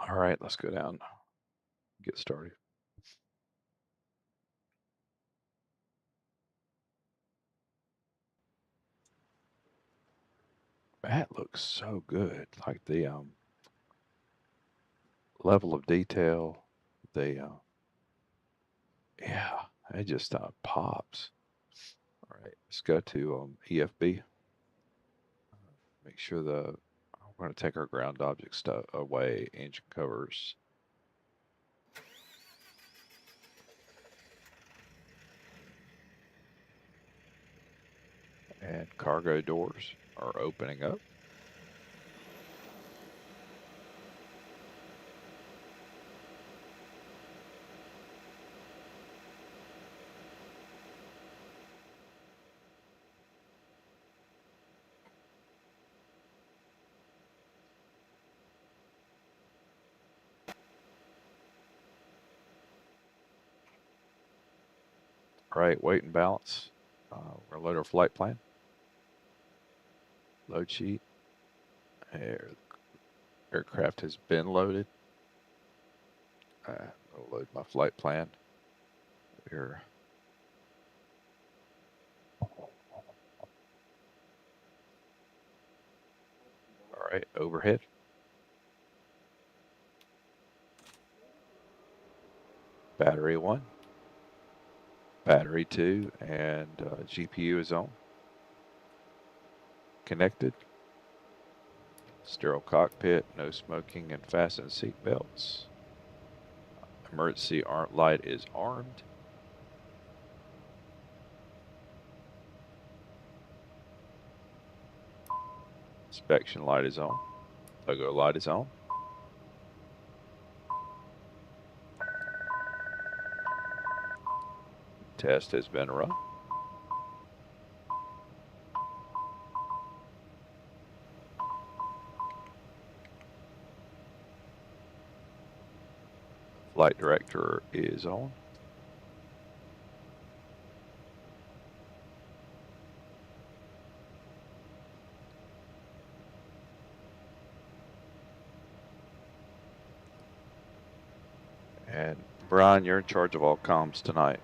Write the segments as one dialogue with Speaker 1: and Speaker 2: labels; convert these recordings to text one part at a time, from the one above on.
Speaker 1: All right, let's go down, get started. That looks so good. Like the level of detail, the yeah, it just pops. All right, let's go to EFB. Make sure we're going to take our ground object stuff away. Engine covers. And cargo doors are opening up. All right, weight and balance. We're going to load our flight plan. Load sheet. Aircraft has been loaded. I'll load my flight plan here. All right, overhead. Battery 1, battery 2, and GPU is on. Connected. Sterile cockpit, no smoking, and fasten seat belts. Emergency light is armed. Inspection light is on. Logo light is on. Test has been run. Flight director is on. And Brian, you're in charge of all comms tonight.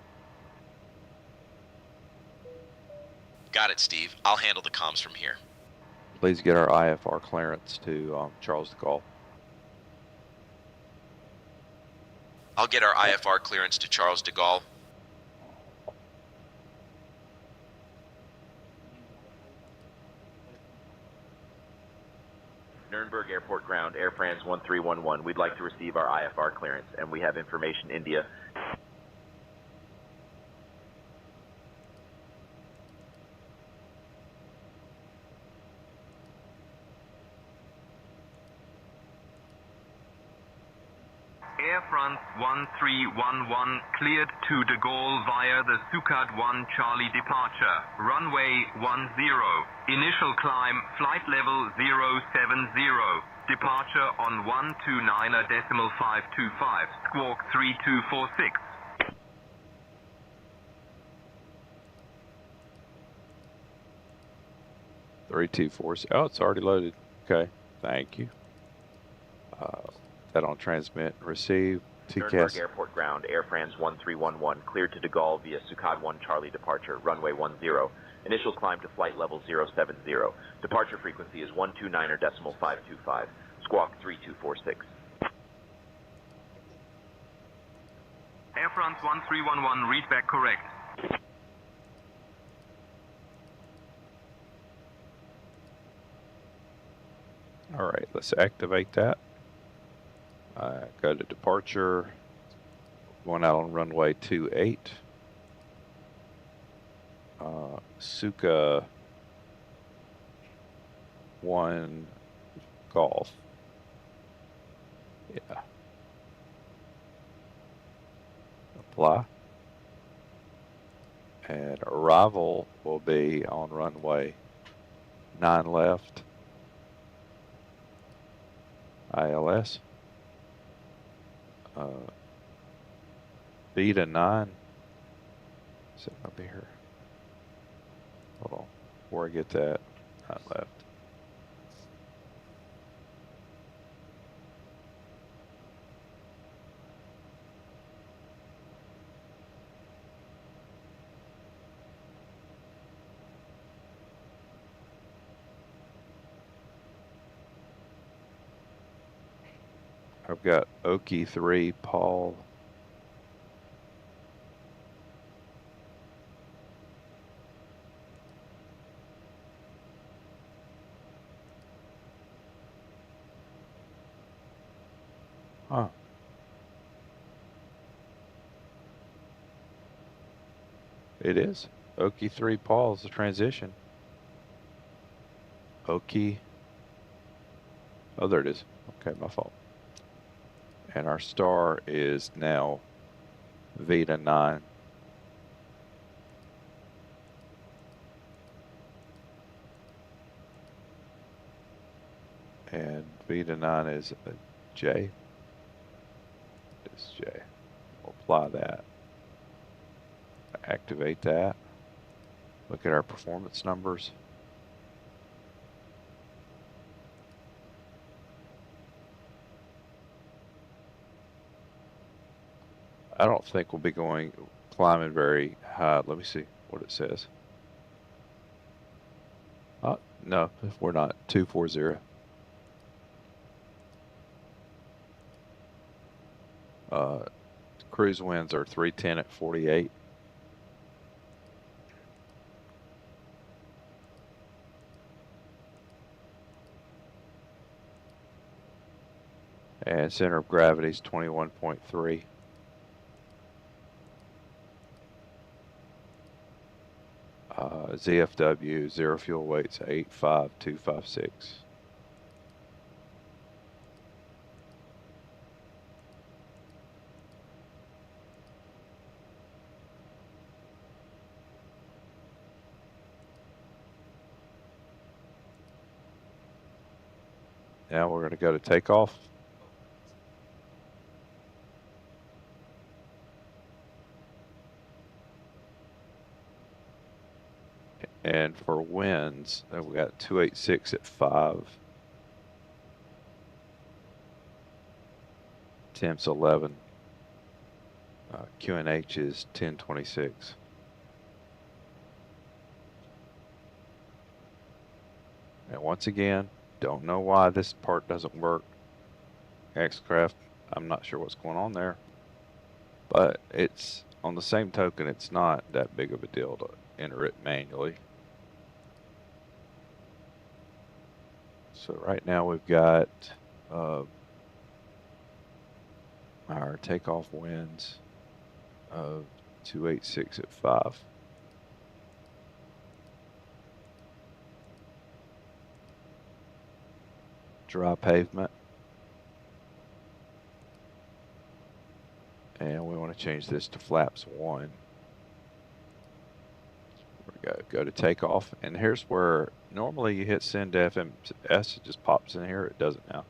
Speaker 2: Got it, Steve. I'll handle the comms from here.
Speaker 1: Please get our IFR clearance to Charles de Gaulle.
Speaker 2: I'll get our IFR clearance to Charles de Gaulle.
Speaker 3: Nuremberg Airport ground, Air France 1311. We'd like to receive our IFR clearance, and we have information India.
Speaker 4: Air France 1311 cleared to de Gaulle via the Sukat 1 Charlie departure, runway 10. Initial climb, flight level 070. Departure on 129.525, squawk 3246.
Speaker 1: Oh, it's already loaded. Okay, thank you. That on transmit and receive.
Speaker 3: Nuremberg Airport ground, Air France 1311, cleared to de Gaulle via Sukat 1 Charlie departure, runway 10. Initial climb to flight level 070. Departure frequency is 129.525, squawk 3246.
Speaker 4: Air France 1311, read back correct.
Speaker 1: All right, let's activate that. Go to departure, going out on runway 28. Suka 1 Golf. Yeah. Apply. And arrival will be on runway 9 left. ILS. Beta 9. Sitting up here. Hold on. Before I get that, 9 left. I've got Okie 3, Paul. Huh. It is. Okie 3, Paul is the transition. Okie. Oh, there it is. Okay, my fault. And our star is now Vita 9. And Vita 9 is a J. It's J. We'll apply that. Activate that. Look at our performance numbers. I don't think we'll be climbing very high. Let me see what it says. No, we're not. 240. Cruise winds are 310 at 48. And center of gravity is 21.3. ZFW, zero fuel weights, 85256. Now we're going to go to takeoff. And for winds, we got 286 at 5. Temps 11. QNH is 1026. And once again, don't know why this part doesn't work. Xcraft, I'm not sure what's going on there. But it's, on the same token, it's not that big of a deal to enter it manually. So right now we've got our takeoff winds of 286 at 5. Dry pavement. And we want to change this to flaps 1. Go to takeoff, and here's where normally you hit send to FMS, it just pops in here. It doesn't now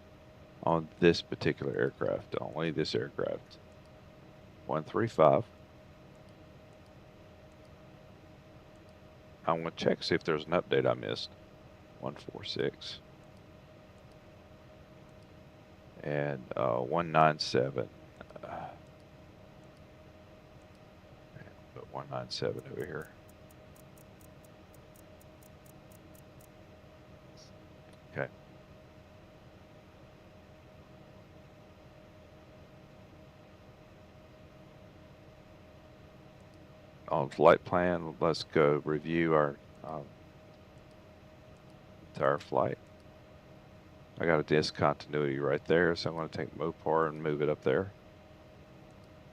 Speaker 1: on this particular aircraft, only this aircraft. 135. I'm going to check, see if there's an update I missed. 146. And 197. Put 197 over here. Okay. On flight plan, let's go review our entire flight. I got a discontinuity right there, so I'm going to take Mopar and move it up there.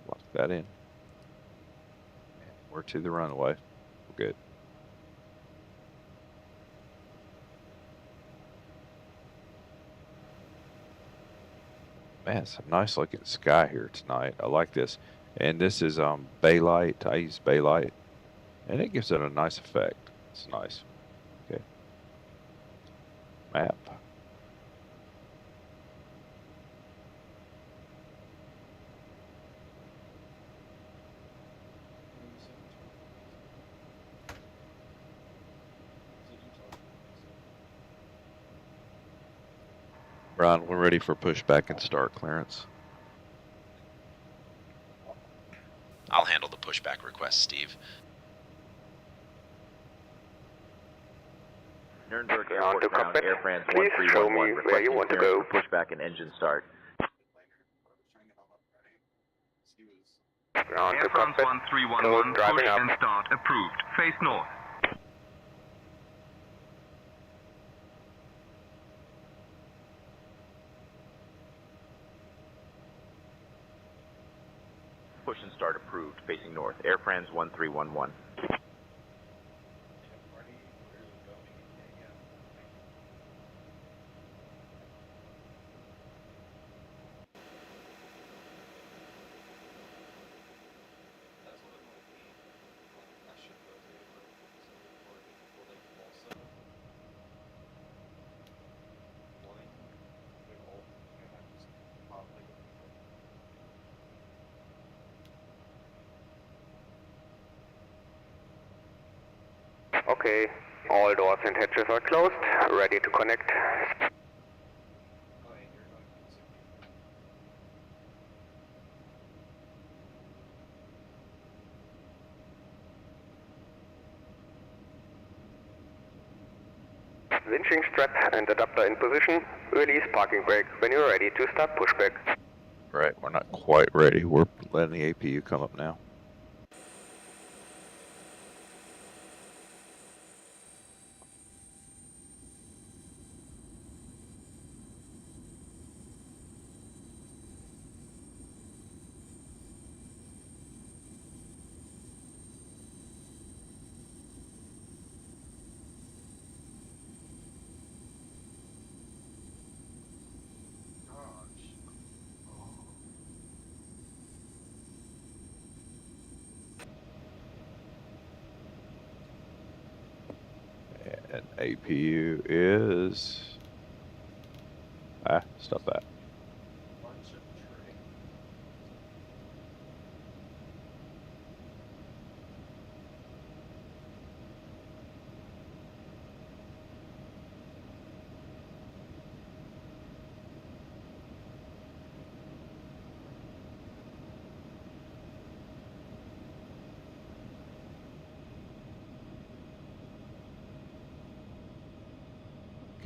Speaker 1: Lock that in. We're to the runway. We're good. Man, some nice looking sky here tonight. I like this. And this is Baylight. I use Baylight. And it gives it a nice effect. It's nice. Okay. Map. Brian, we're ready for pushback and start clearance.
Speaker 2: I'll handle the pushback request, Steve.
Speaker 3: Nuremberg Airport ground, Air France 1311, requesting clearance for pushback and engine start.
Speaker 5: Ground
Speaker 4: Air
Speaker 5: to
Speaker 4: France
Speaker 5: cockpit.
Speaker 4: 1311,
Speaker 5: Driving
Speaker 4: push
Speaker 5: up.
Speaker 4: and start approved. Face north.
Speaker 3: Push and start approved, facing north. Air France 1311.
Speaker 5: Okay, all doors and hatches are closed, ready to connect. Winching strap and adapter in position. Release parking brake when you're ready to start pushback.
Speaker 1: Right, we're not quite ready. We're letting the APU come up now. And APU is... stop that.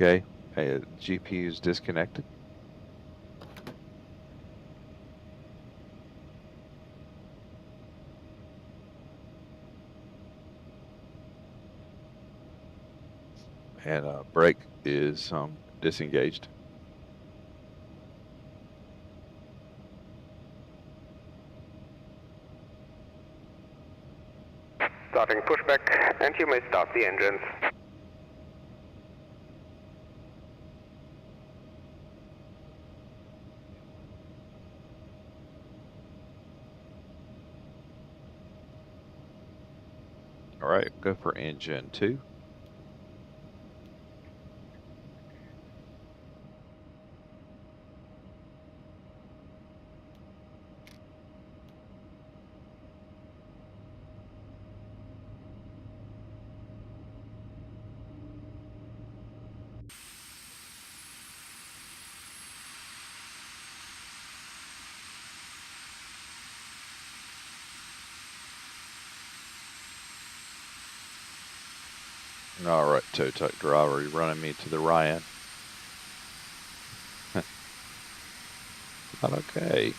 Speaker 1: Okay, GPU is disconnected. And brake is disengaged.
Speaker 5: Starting pushback, and you may start the engines.
Speaker 1: All right, go for engine 2. All right, tow truck driver, you're running me to the Ryan. Not okay.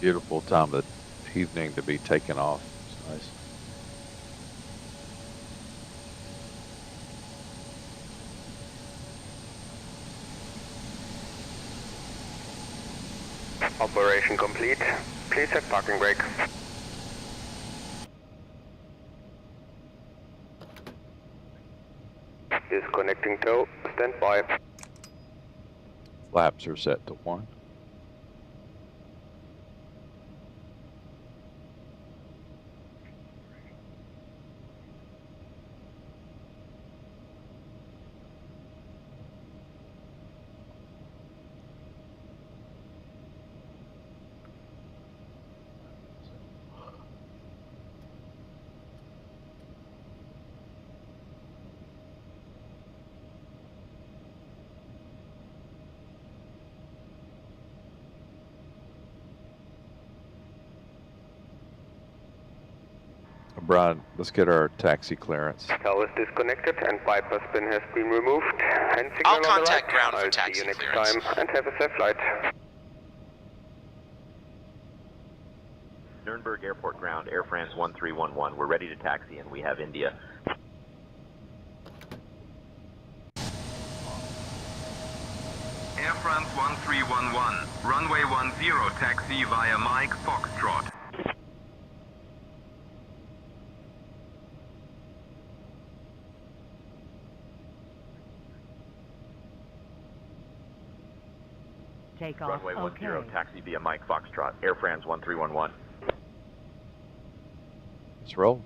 Speaker 1: Beautiful time of evening to be taken off. It's nice.
Speaker 5: Operation complete. Please set parking brake. Disconnecting tow. Stand by.
Speaker 1: Flaps are set to 1. Brian, let's get our taxi clearance.
Speaker 5: Tow is disconnected and bypass pin has been removed. Hand signal
Speaker 2: I'll
Speaker 5: on the
Speaker 2: contact
Speaker 5: right.
Speaker 2: ground for
Speaker 5: I'll
Speaker 2: taxi
Speaker 5: see you next
Speaker 2: clearance.
Speaker 5: time and have a safe flight.
Speaker 3: Nuremberg Airport ground, Air France 1311. We're ready to taxi and we have India.
Speaker 4: Air France 1311, runway 10, taxi via Mike Foxtrot.
Speaker 6: Takeoff.
Speaker 3: Runway 10,
Speaker 6: Okay.
Speaker 3: taxi via Mike Foxtrot, Air France 1311.
Speaker 1: Let's roll.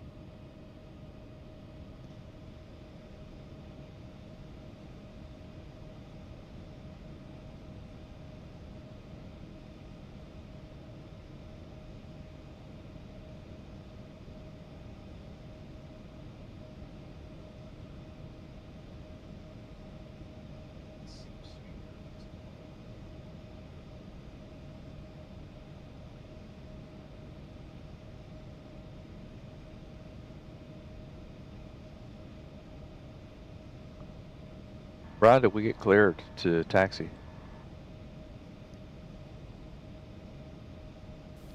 Speaker 1: Brian, did we get cleared to taxi?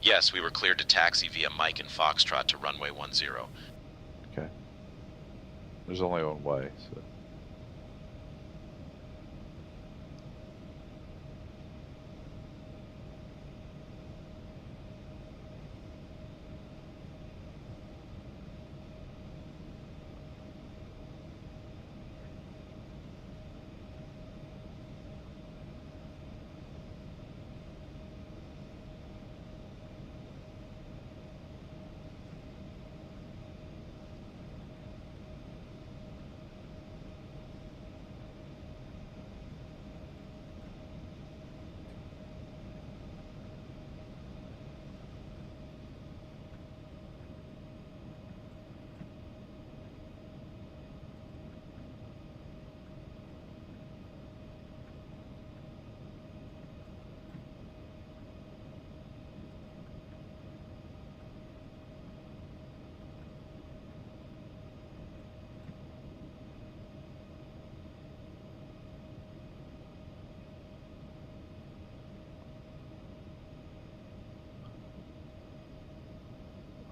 Speaker 2: Yes, we were cleared to taxi via Mike and Foxtrot to runway 10.
Speaker 1: Okay. There's only one way, so.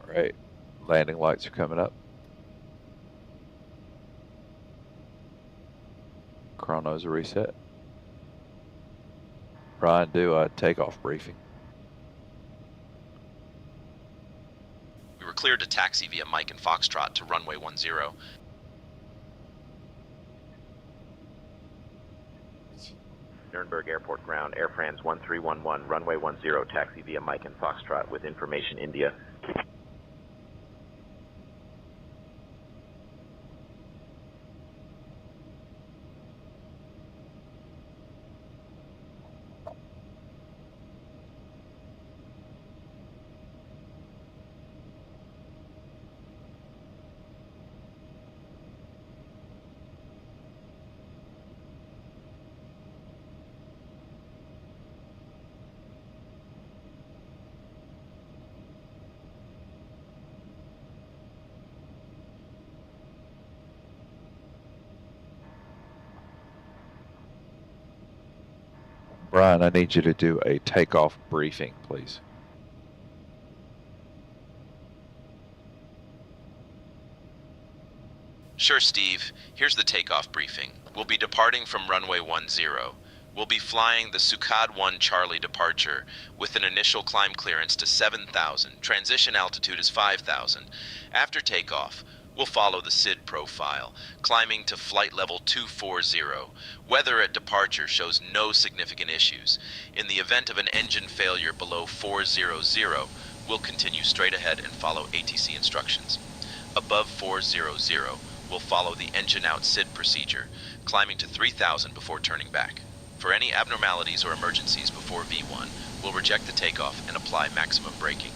Speaker 1: All right, landing lights are coming up. Chronos are reset. Brian, do a takeoff briefing.
Speaker 2: We were cleared to taxi via Mike and Foxtrot to runway 10.
Speaker 3: Nuremberg Airport ground, Air France 1311, runway 10, taxi via Mike and Foxtrot with information India.
Speaker 1: Brian, I need you to do a takeoff briefing, please.
Speaker 2: Sure, Steve. Here's the takeoff briefing. We'll be departing from runway 10. We'll be flying the Sukhad 1 Charlie departure with an initial climb clearance to 7,000. Transition altitude is 5,000. After takeoff, we'll follow the SID profile, climbing to flight level 240. Weather at departure shows no significant issues. In the event of an engine failure below 400, we'll continue straight ahead and follow ATC instructions. Above 400, we'll follow the engine out SID procedure, climbing to 3,000 before turning back. For any abnormalities or emergencies before V1, we'll reject the takeoff and apply maximum braking.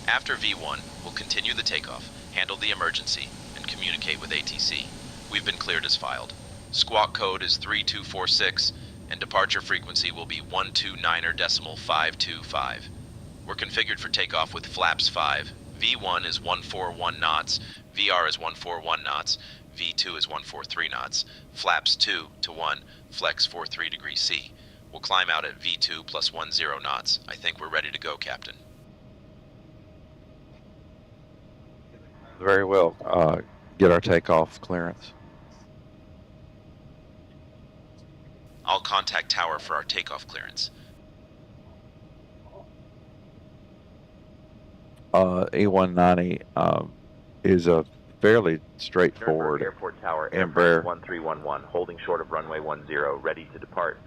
Speaker 2: After V1, we'll continue the takeoff, handle the emergency, and communicate with ATC. We've been cleared as filed. Squawk code is 3246, and departure frequency will be 129.525. We're configured for takeoff with flaps 5. V1 is 141 knots, VR is 141 knots, V2 is 143 knots, flaps 2 to 1, flex 43 degrees C. We'll climb out at V2 plus 10 knots. I think we're ready to go, Captain.
Speaker 1: Very well. Get our takeoff clearance.
Speaker 2: I'll contact Tower for our takeoff clearance.
Speaker 1: E190 is a fairly straightforward
Speaker 3: Airport Tower, Air
Speaker 1: Embraer.
Speaker 3: France 1311, holding short of runway 10, ready to depart.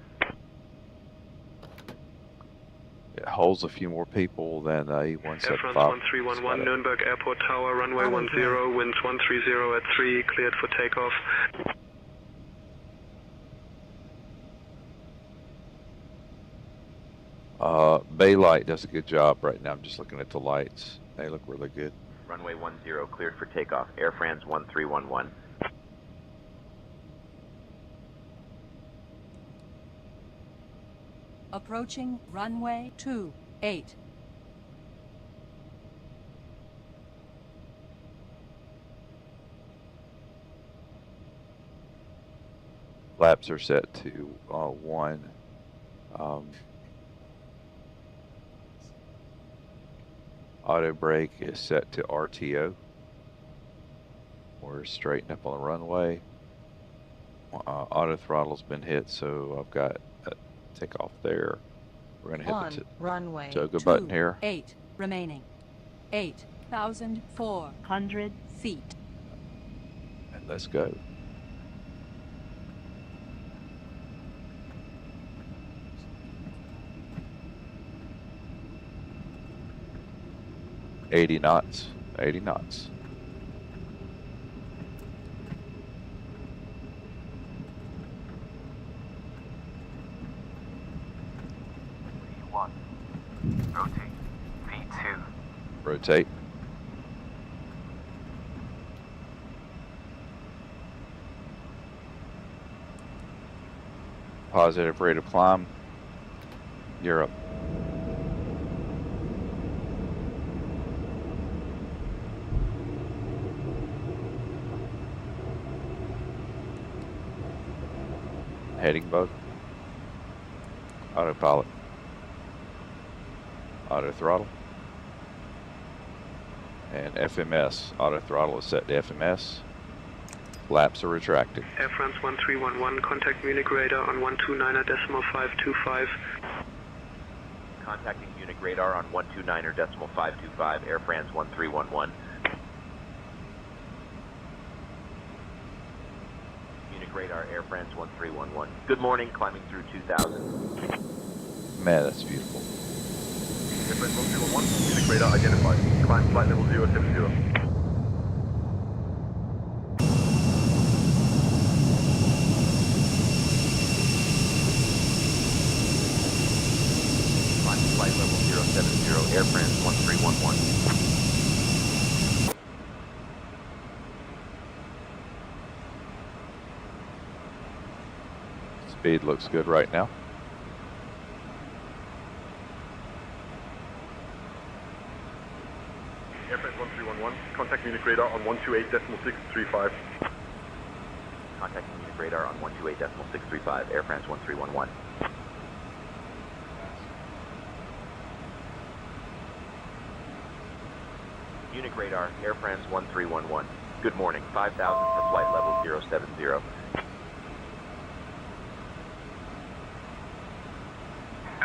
Speaker 1: It holds a few more people than E175.
Speaker 7: Air France 1311, Nuremberg Airport Tower, runway 10, winds 130 at 3, cleared for takeoff.
Speaker 1: Bay light does a good job right now. I'm just looking at the lights. They look really good.
Speaker 3: Runway 10, cleared for takeoff. Air France 1311.
Speaker 6: Approaching runway 28.
Speaker 1: Flaps are set to 1. Auto brake is set to RTO. We're straightened up on the runway. Auto throttle's been hit, so I've got a takeoff there. We're going to hit the
Speaker 6: runway
Speaker 1: toga button here.
Speaker 6: 8 remaining. 8,400 feet.
Speaker 1: And let's go. $80 knots. 80 knots.
Speaker 8: V1. Rotate. V2.
Speaker 1: Rotate. Positive rate of climb. You're up. Heading bug. Autopilot. Auto throttle. And FMS. Auto throttle is set to FMS. Flaps are retracted.
Speaker 7: Air France 1311, contact Munich radar on 129.525.
Speaker 3: Contacting Munich radar on 129.525. Air France 1311. Radar, Air France 1311. Good morning, climbing through 2000.
Speaker 1: Man, that's beautiful.
Speaker 9: Air France 1311, Munich radar identified. Climb flight level 070.
Speaker 3: Climb flight level 070, Air France 1311.
Speaker 1: Speed looks good right now.
Speaker 9: Air France 1311, contact Munich radar on 128.635.
Speaker 3: Contacting Munich radar on 128.635. Air France 1311. Munich radar, Air France 1311. Good morning, 5,000 for flight level 070.
Speaker 9: Air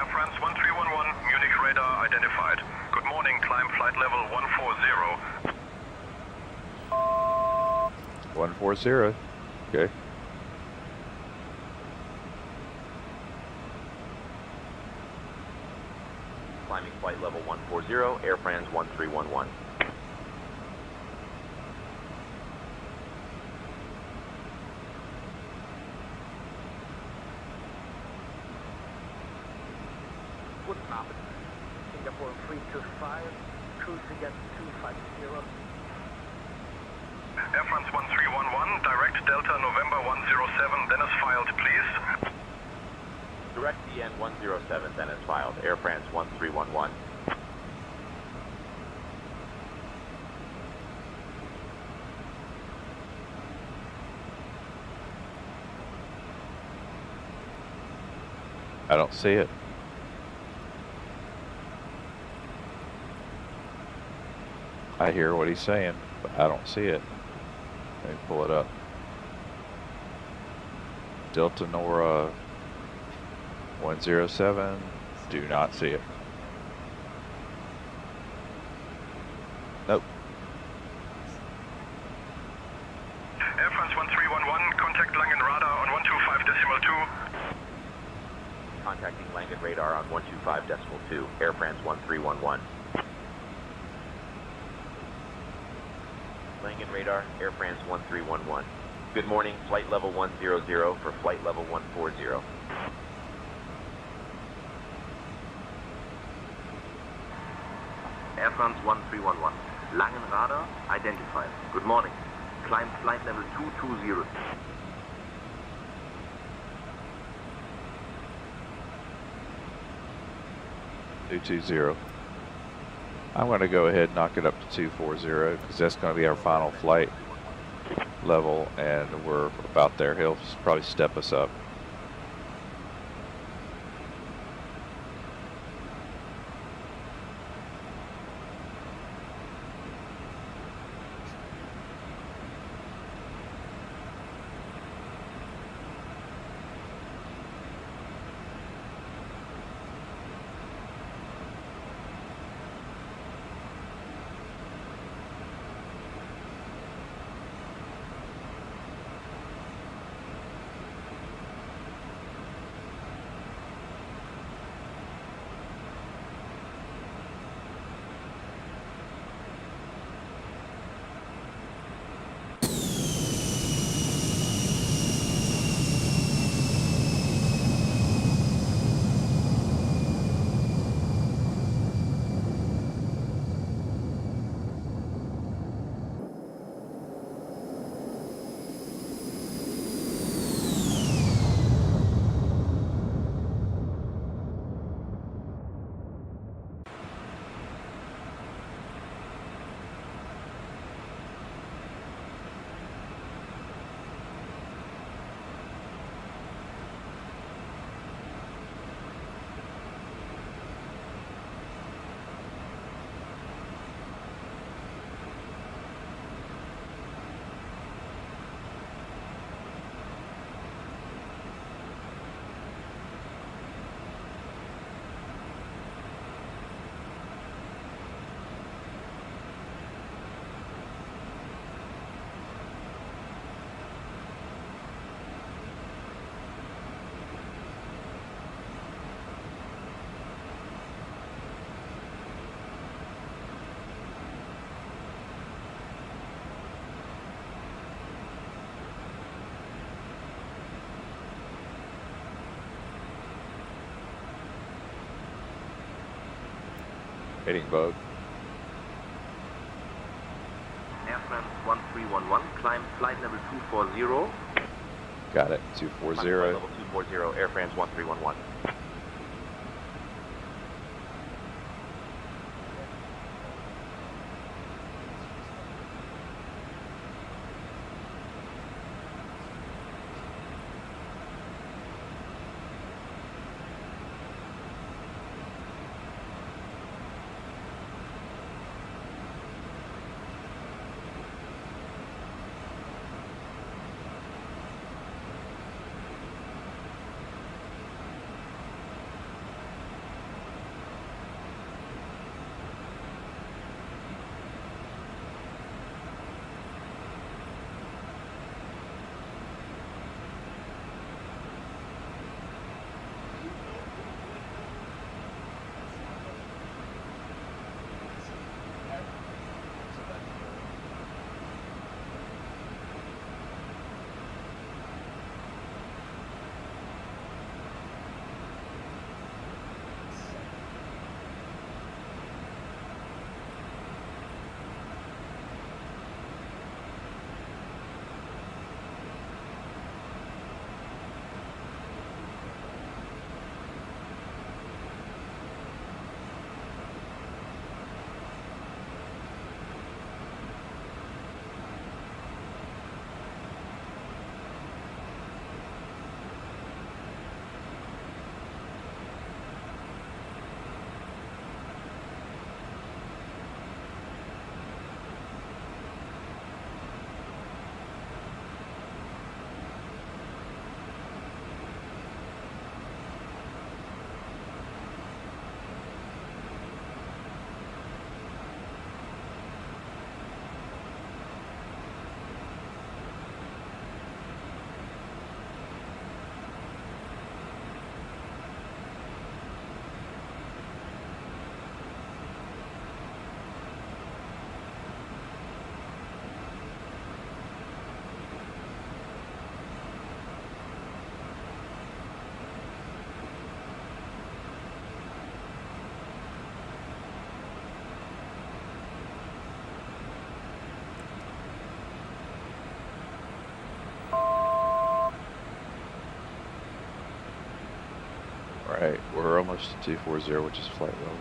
Speaker 9: France 1311, Munich radar identified. Good morning, climb flight level 140.
Speaker 1: 140. Okay.
Speaker 3: Climbing flight level 140, Air France 1311.
Speaker 10: Guten Abend. Singapore 325, cruising at 250.
Speaker 9: Air France 1311, direct Delta November 107, then as filed, please.
Speaker 3: Direct DN 107, then as filed, Air France 1311.
Speaker 1: I don't see it. I hear what he's saying, but I don't see it. Let me pull it up. Delta Nora 107, do not see it. Nope.
Speaker 9: Air France 1311, contact Langen radar on 125.2.
Speaker 3: Contacting Langen radar on 125.2, Air France 1311. Langen radar, Air France 1311. Good morning, flight level 100 for flight level 140.
Speaker 10: Air France 1311, Langen radar identified. Good morning. Climb flight level 220.
Speaker 1: I'm going to go ahead and knock it up to 240 because that's going to be our final flight level, and we're about there. He'll probably step us up. Heading bug.
Speaker 10: Air France 1311, climb flight level 240.
Speaker 1: Got it. 240.
Speaker 3: Flight level 240, Air France 1311.
Speaker 1: Right, we're almost to 240, which is flight level.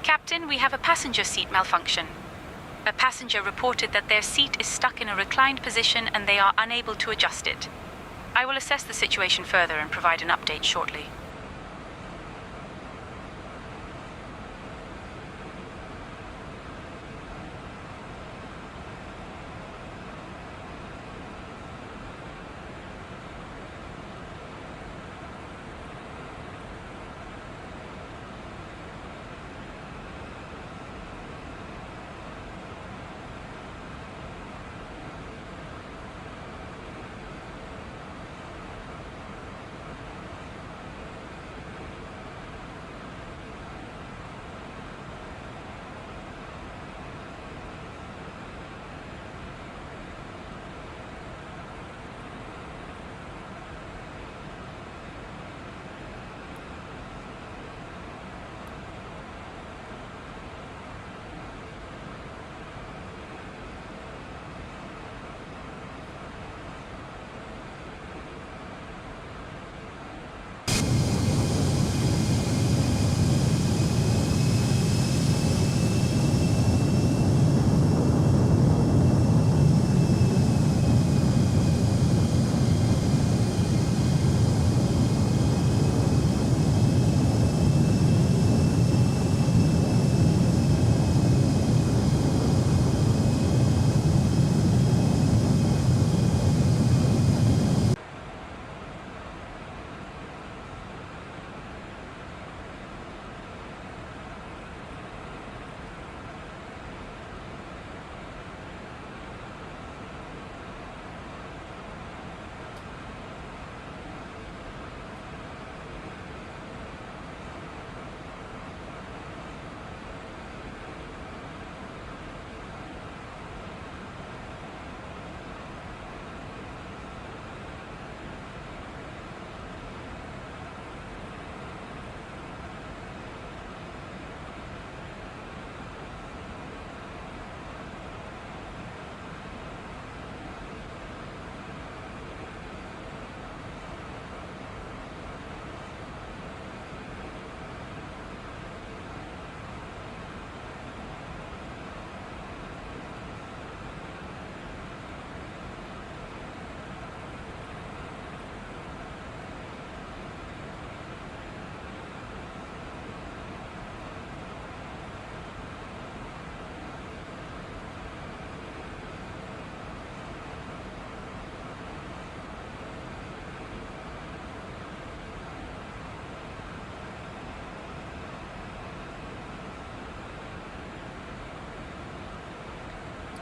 Speaker 11: Captain, we have a passenger seat malfunction. A passenger reported that their seat is stuck in a reclined position and they are unable to adjust it. I will assess the situation further and provide an update shortly.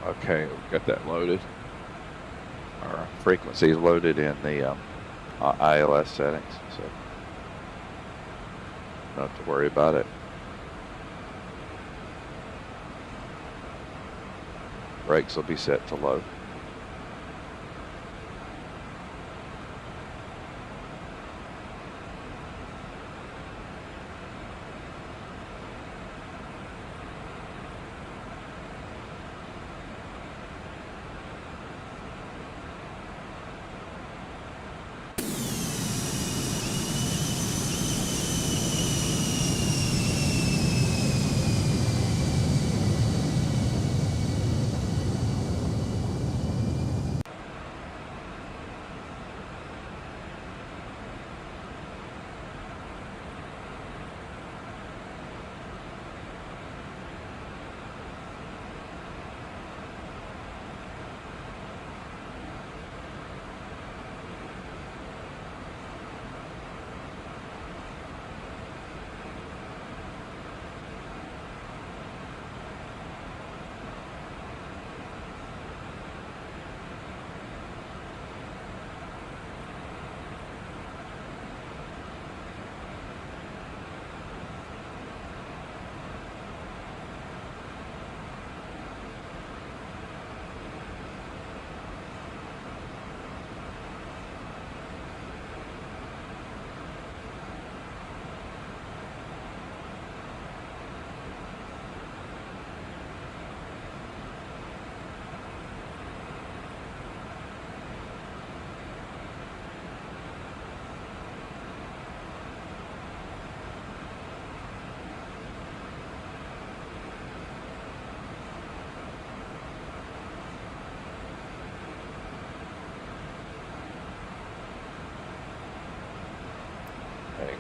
Speaker 1: Okay, we've got that loaded. Our frequency is loaded in the ILS settings, so don't have to worry about it. Brakes will be set to low.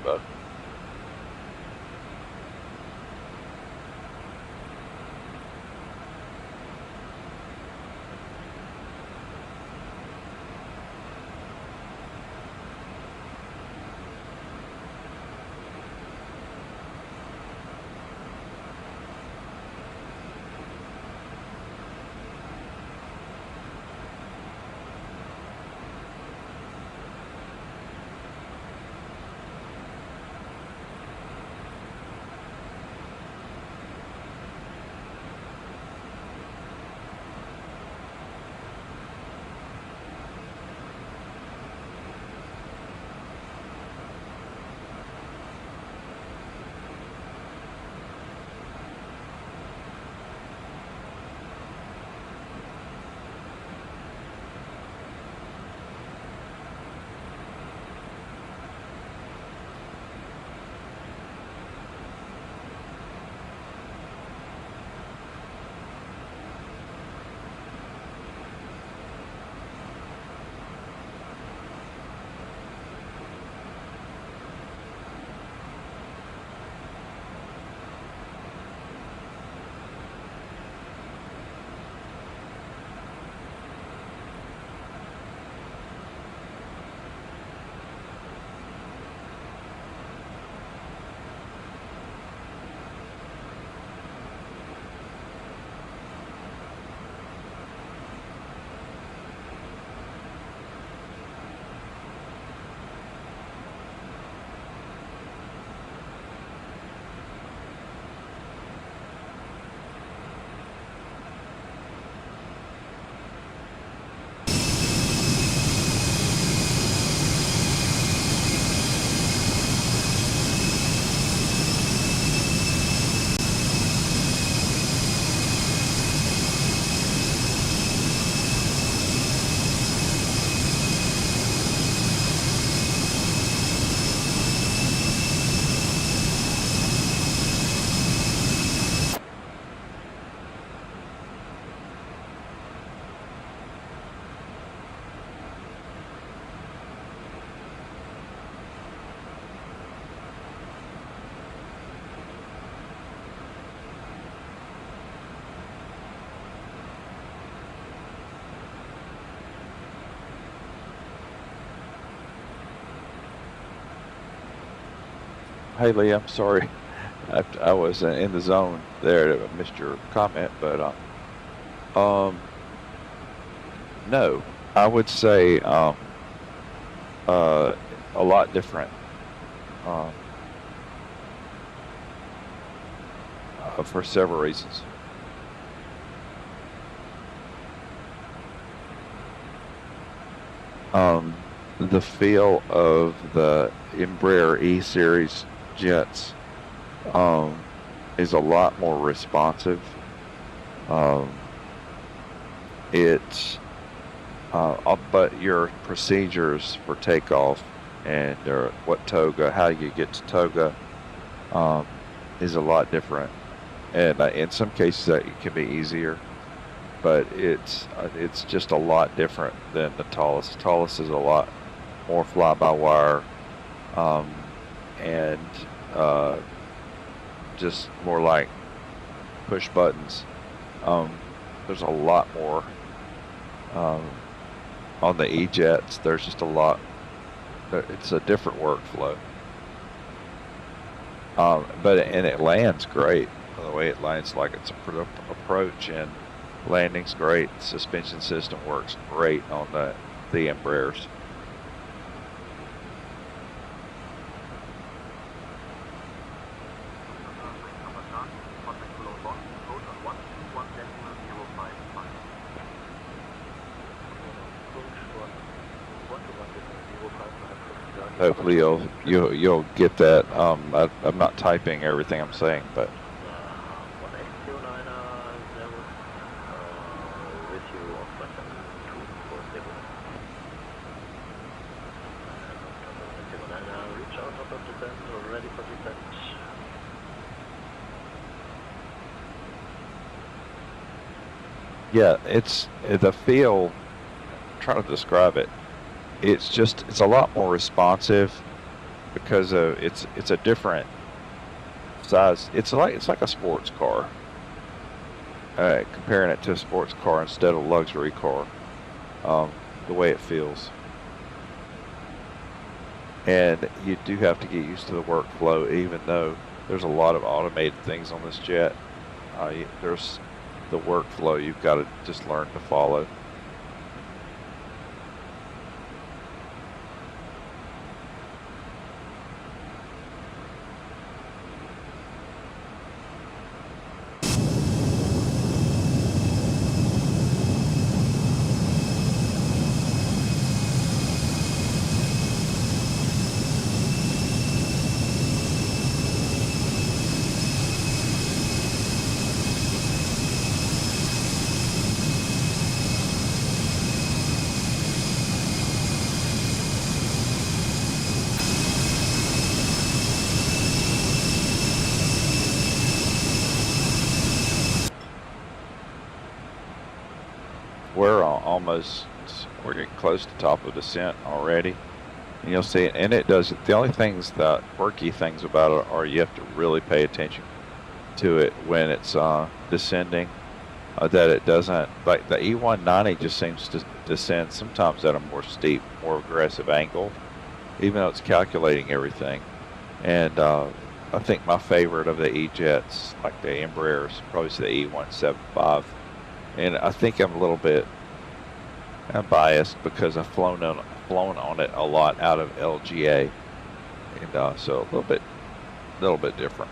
Speaker 1: Zibo. Hey Lee, I'm sorry. I was in the zone there. I missed your comment, but no, I would say a lot different. For several reasons. The feel of the Embraer E-Series jets is a lot more responsive. But your procedures for takeoff and what toga, how you get to toga, is a lot different. And in some cases that it can be easier, but it's just a lot different than the tallest. The tallest is a lot more fly-by-wire, and just more like push buttons. There's a lot more on the E-Jets. There's just a lot. It's a different workflow, and it lands great. The way it lands, like it's a approach and landing's great. The suspension system works great on the Embraers. Hopefully you'll get that. I'm not typing everything I'm saying, but yeah, it's the feel. I'm trying to describe it. It's a lot more responsive. because it's a different size. It's like a sports car. Comparing it to a sports car instead of a luxury car, the way it feels. And you do have to get used to the workflow, even though there's a lot of automated things on this jet. There's the workflow you've got to just learn to follow. We're getting close to top of descent already, and you'll see it. And it does. The only things that quirky things about it are you have to really pay attention to it when it's descending. That it doesn't, like the E190 just seems to descend sometimes at a more steep, more aggressive angle, even though it's calculating everything. And I think my favorite of the E-jets, like the Embraers, probably is the E175. And I think I'm a little bit biased because I've flown on it a lot out of LGA, and so a little bit different.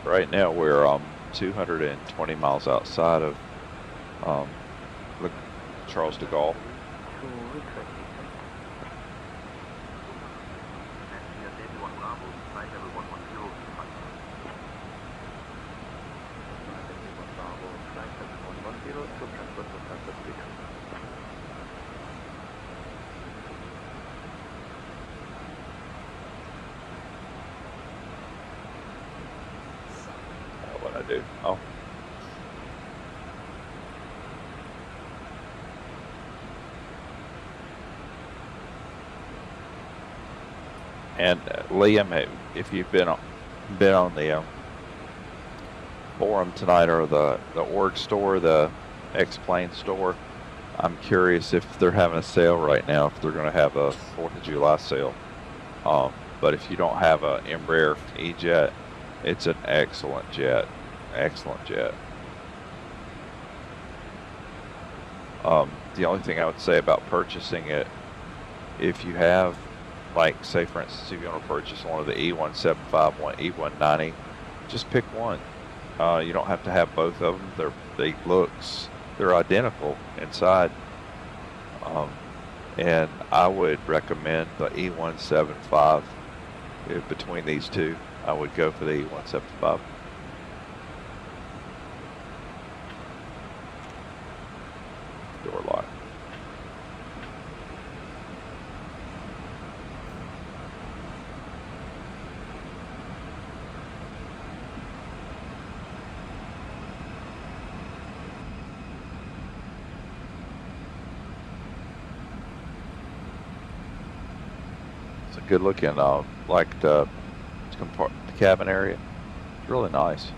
Speaker 1: Right now we're 220 miles outside of Charles de Gaulle. Oh. And Liam, if you've been on the forum tonight, or the org store, the X-Plane store, I'm curious if they're having a sale right now, if they're going to have a 4th of July sale. But if you don't have a Embraer E-jet, it's an excellent jet. Excellent jet. The only thing I would say about purchasing it, if you have, like, say for instance, if you want to purchase one of the E175, one E190, just pick one. You don't have to have both of them. They're identical inside. And I would recommend the E175. Between these two, I would go for the E175. Door lock. It's a good looking, like the cabin area. It's really nice.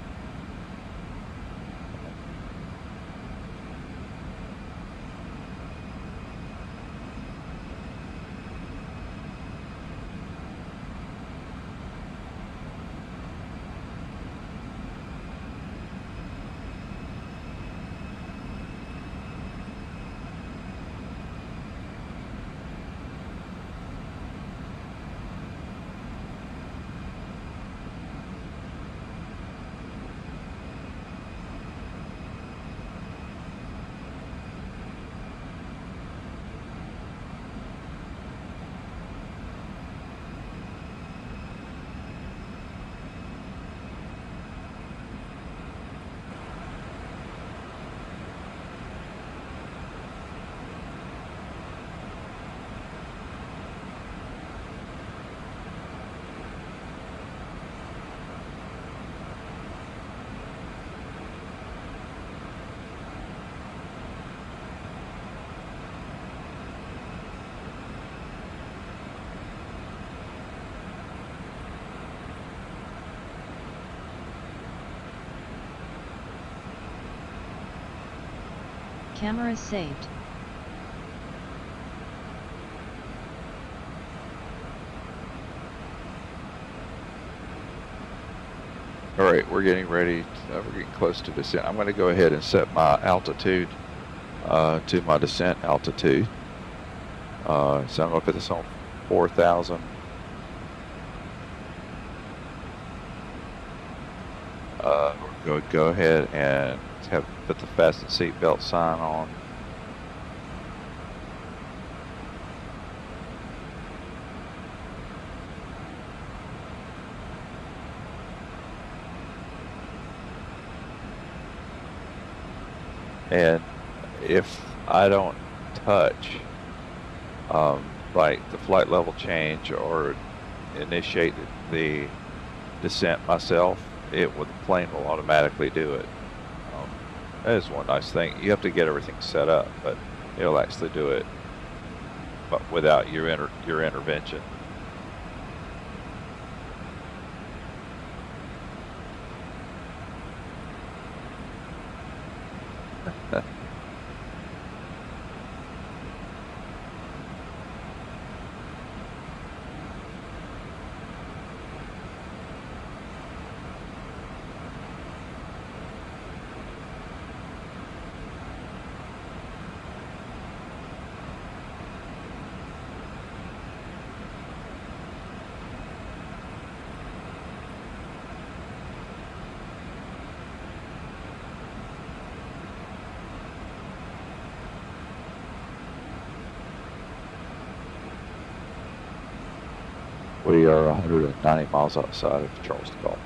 Speaker 12: Cameras saved.
Speaker 1: All right, we're getting ready. We're getting close to descent. I'm going to go ahead and set my altitude to my descent altitude. So I'm going to put this on 4,000. We're going to go ahead and put the fasten seat belt sign on. And if I don't touch like the flight level change or initiate the descent myself, the plane will automatically do it. That is one nice thing. You have to get everything set up, but it'll actually do it, but without your intervention. We are 190 miles outside of Charleston Gulf.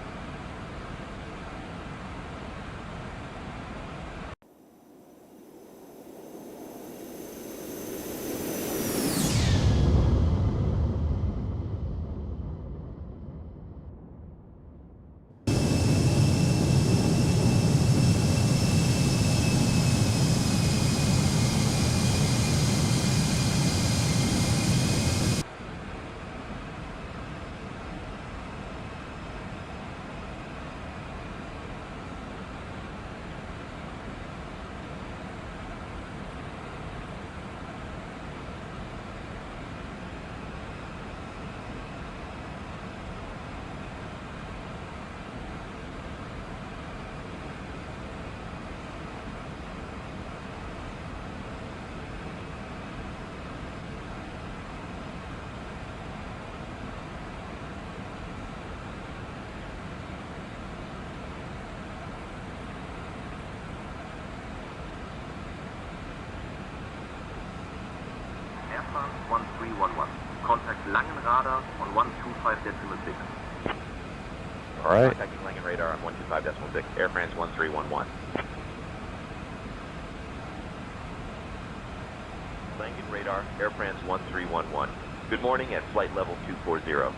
Speaker 10: Air France 1311. Contact Langenradar on 125.6.
Speaker 1: All right.
Speaker 3: Contacting Langen radar on 125.6. Air France 1311. Langen radar, Air France 1311. Good morning at flight level 240.
Speaker 9: Air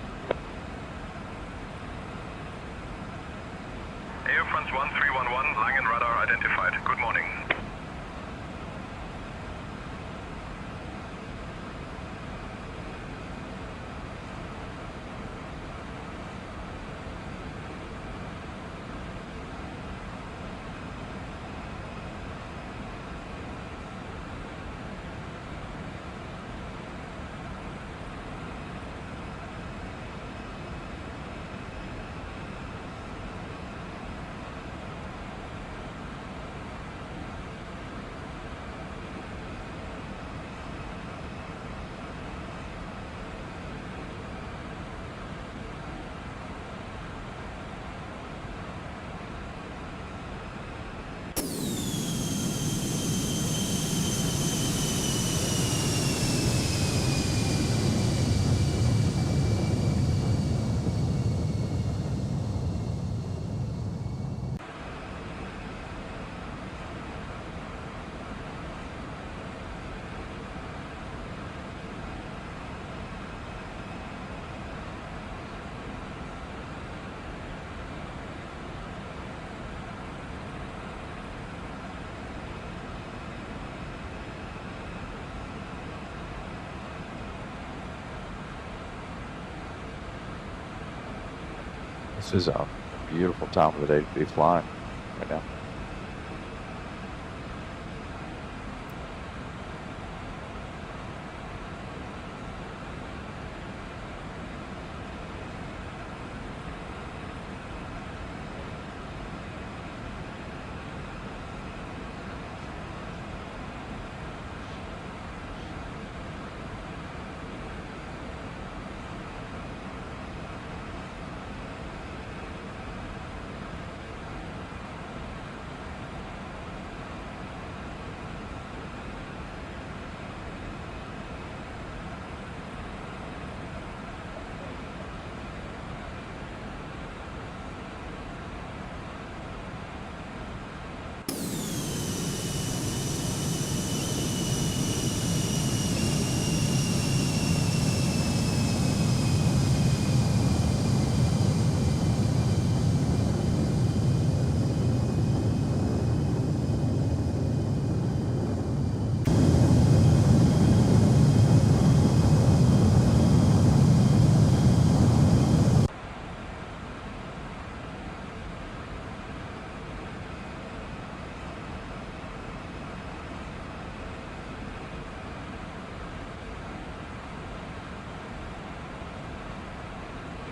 Speaker 9: France 1311, Langen radar identified. Good morning.
Speaker 1: This is a beautiful time of the day to be flying right now.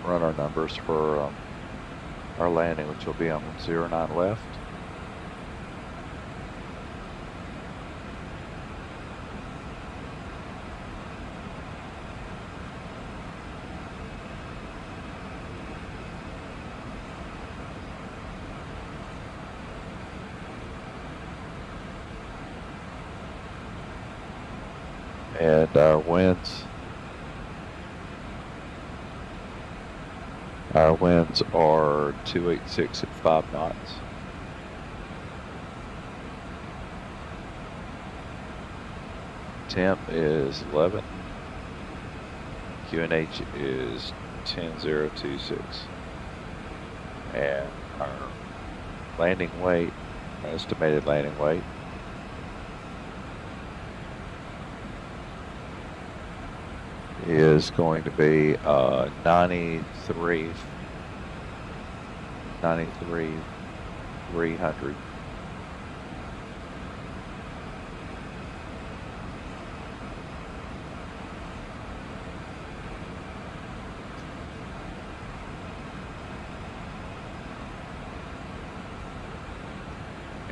Speaker 1: run our numbers for our landing, which will be on 09 left. And our winds are 286 at 5 knots. Temp is 11. QNH is 10026. And our landing weight, estimated landing weight, is going to be 93,300.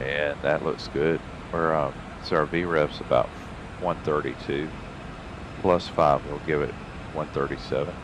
Speaker 1: And that looks good. We're so our VREF's about 132. Plus 5 will give it 137.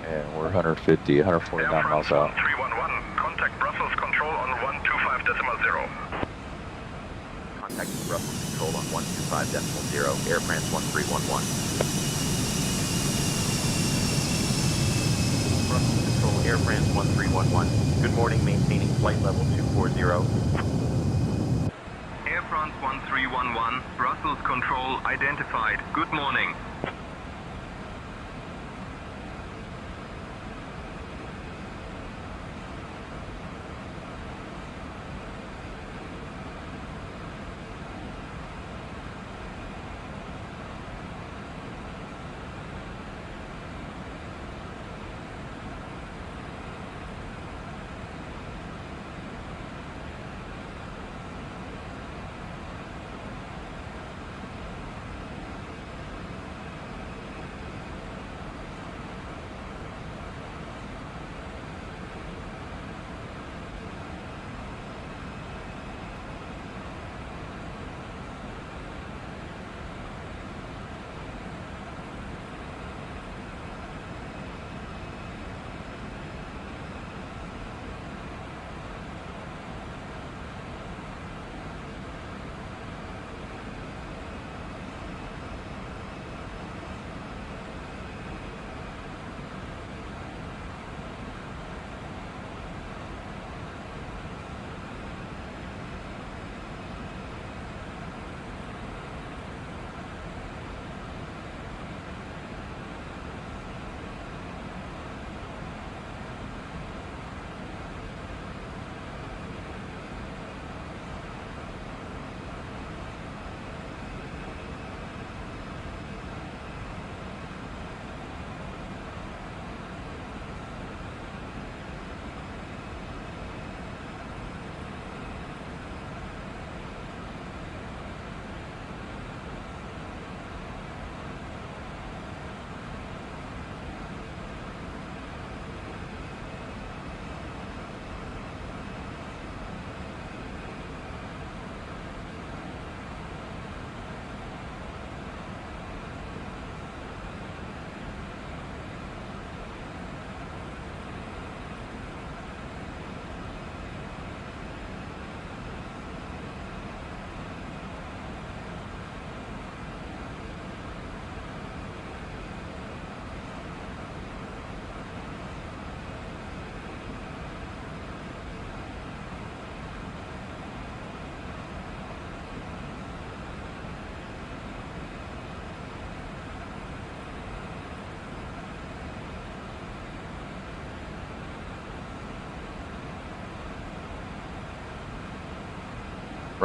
Speaker 1: And we're 149 miles out.
Speaker 9: 311, contact Brussels control on 125.0.
Speaker 3: Contact Brussels control on 125.0, Air France 1311. Brussels control, Air France 1311. Good morning, maintaining flight level 240.
Speaker 4: Air France 1311, Brussels control identified. Good morning.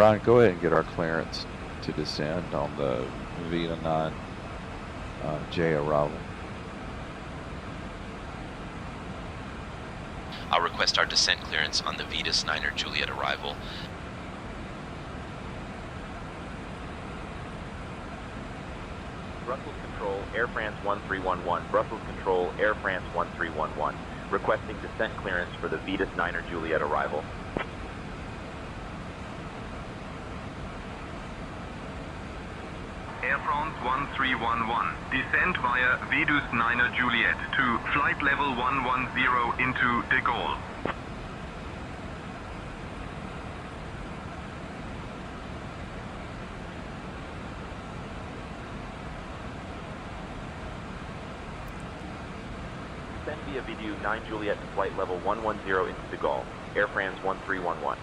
Speaker 1: Ryan, go ahead and get our clearance to descend on the VNAV J arrival.
Speaker 2: I'll request our descent clearance on the Vetus 9er Juliet arrival.
Speaker 3: Brussels Control, Air France 1311. Brussels Control, Air France 1311. Requesting descent clearance for the Vetus 9er Juliet arrival.
Speaker 4: Air France 1311. Descent via Vetus 9er Juliet to flight level 110 into de Gaulle.
Speaker 3: Descend via Vetus 9 Juliet to flight level 110 into de Gaulle. Air France 1311.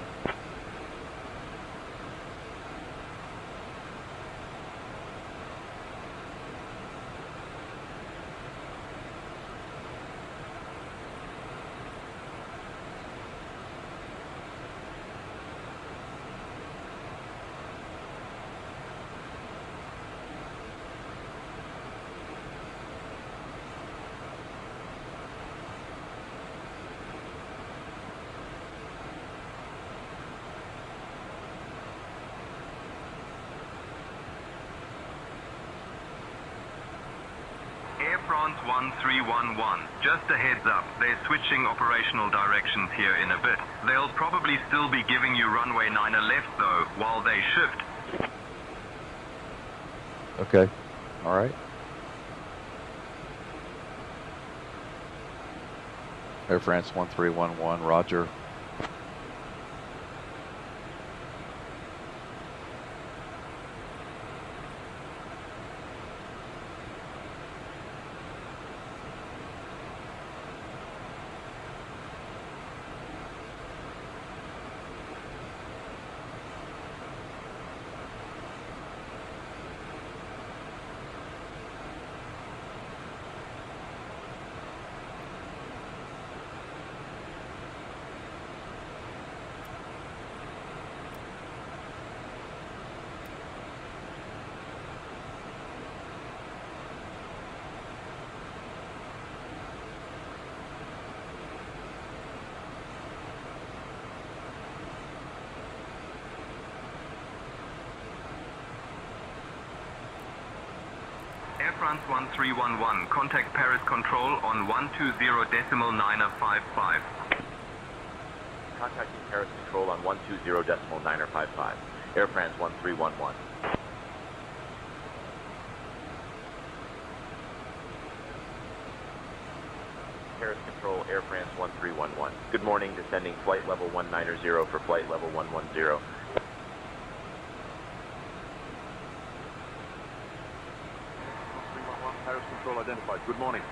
Speaker 4: Air France 1311. Just a heads up, they're switching operational directions here in a bit. They'll probably still be giving you runway 9er left though, while they shift.
Speaker 1: Okay. All right. Air France 1311, roger.
Speaker 4: Air France 1311, contact Paris Control on 120.955.
Speaker 3: Contacting Paris Control on 120.955. Air France 1311. Paris Control, Air France 1311. Good morning, descending flight level 190 for flight level 110.
Speaker 12: Paris Control identified. Good morning.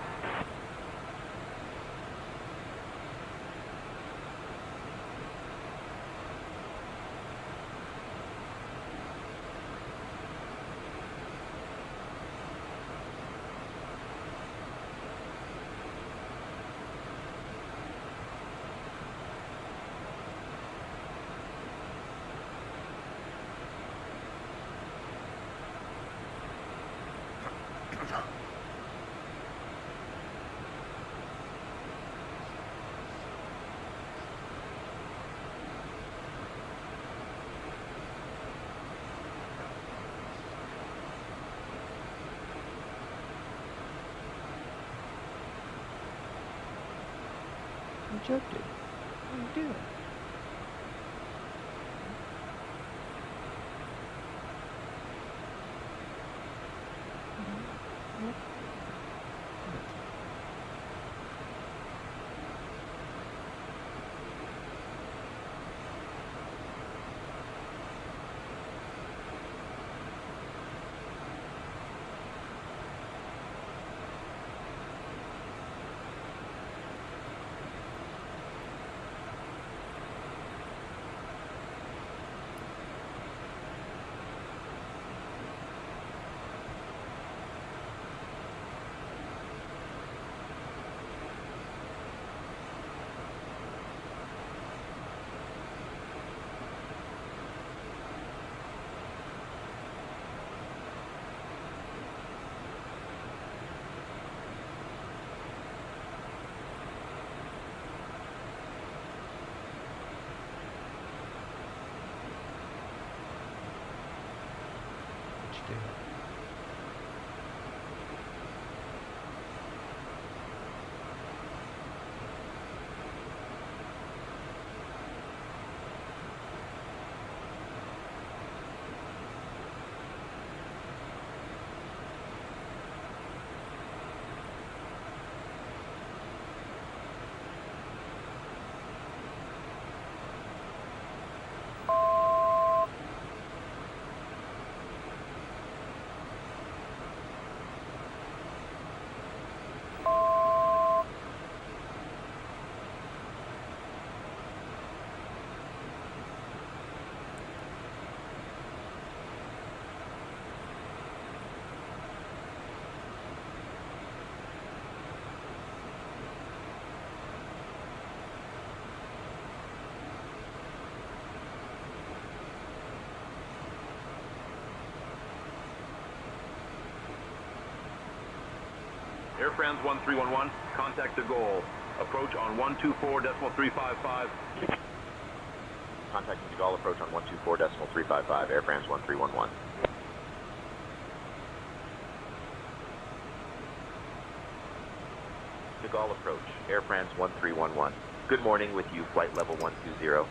Speaker 1: Rejected. What are you doing?
Speaker 9: Air France 1311, contact de Gaulle. Approach on 124.355.
Speaker 3: Contacting de Gaulle, approach on 124.355, Air France 1311. De Gaulle approach, Air France 1311. Good morning, with you, flight level 120.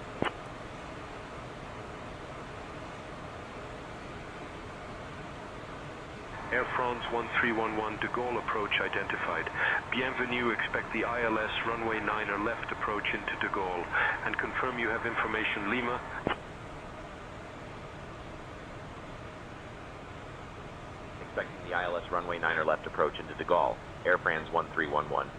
Speaker 7: Air France 1311, de Gaulle approach identified. Bienvenue, expect the ILS runway 9er left approach into de Gaulle. And confirm you have information, Lima.
Speaker 3: Expecting the ILS runway 9er left approach into de Gaulle, Air France 1311.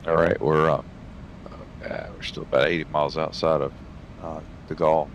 Speaker 1: All right, we're still about 80 miles outside of de Gaulle.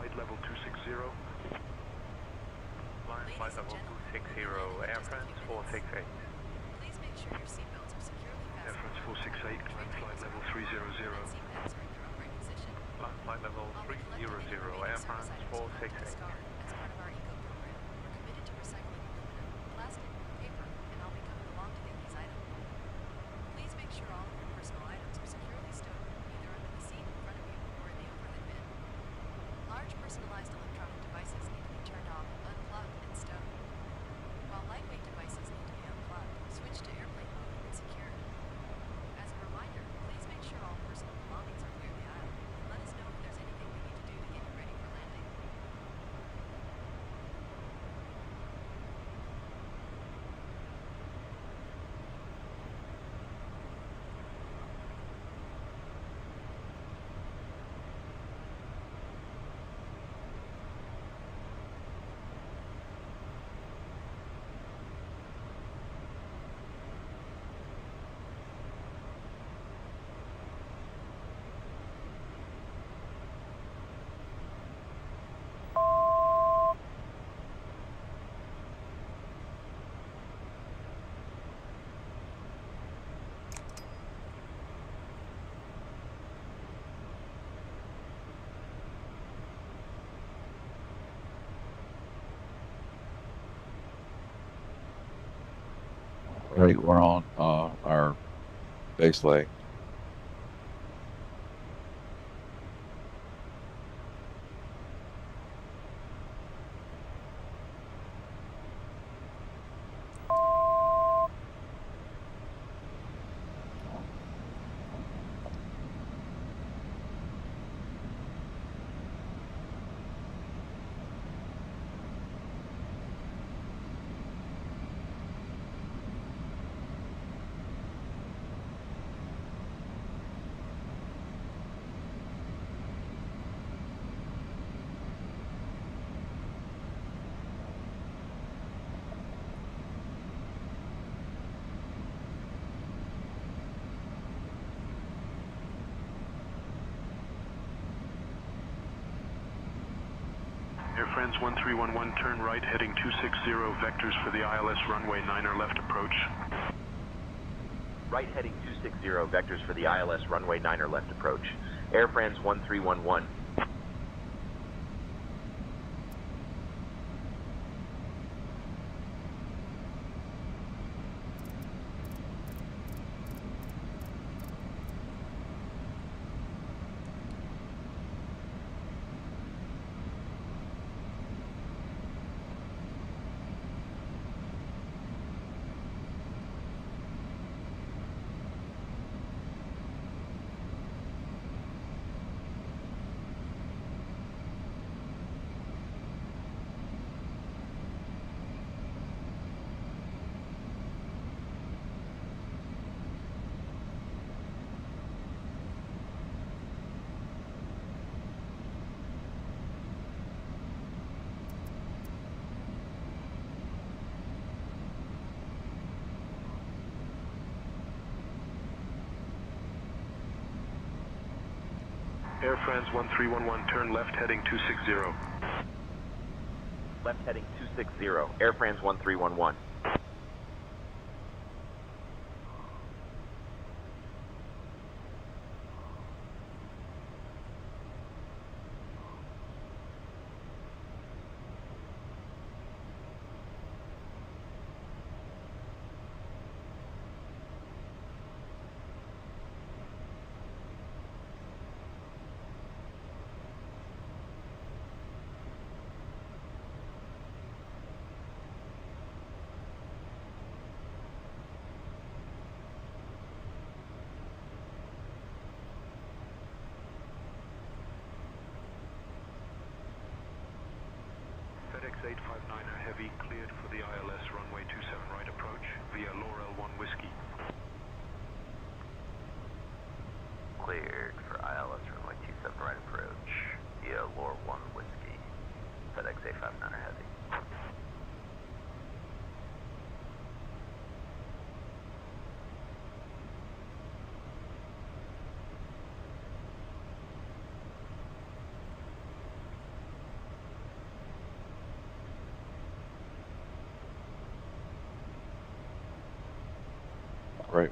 Speaker 7: flight level 260.
Speaker 8: Climb flight level 260, Air France 468.
Speaker 13: Please make sure your seatbelts are securely
Speaker 7: Air
Speaker 13: fastened.
Speaker 7: France 468, climb flight level 300.
Speaker 13: Seatbelts are in their upright position.
Speaker 8: Climb flight level 300, Air France 468.
Speaker 13: As part of our eco program, we're committed to recycling aluminum, plastic, paper, and I'll be coming along to get these items. Please make sure all of your personal items are securely stowed, either under the seat in front of you or in the overhead bin. Large personalized electronic devices need to be turned off, unplugged, and stowed. While lightweight devices need to be unplugged, switch to airplane mode and secured. As a reminder, please make sure all personal belongings are clear the aisle, and let us know if there's anything we need to do to get you ready for landing.
Speaker 1: Right, we're on our base leg.
Speaker 7: Air France 1311, turn right, heading 260, vectors for the ILS runway 9er left approach.
Speaker 3: Right heading 260, vectors for the ILS runway 9er left approach. Air France 1311.
Speaker 7: Air France 1311, turn left, heading 260.
Speaker 3: Left heading 260, Air France 1311.
Speaker 7: FedEx 859er Heavy cleared for the ILS runway 27 right approach via Laurel 1 Whiskey.
Speaker 10: Cleared for ILS runway 27 right approach via Laurel 1 Whiskey. FedEx 859er Heavy.
Speaker 1: Right.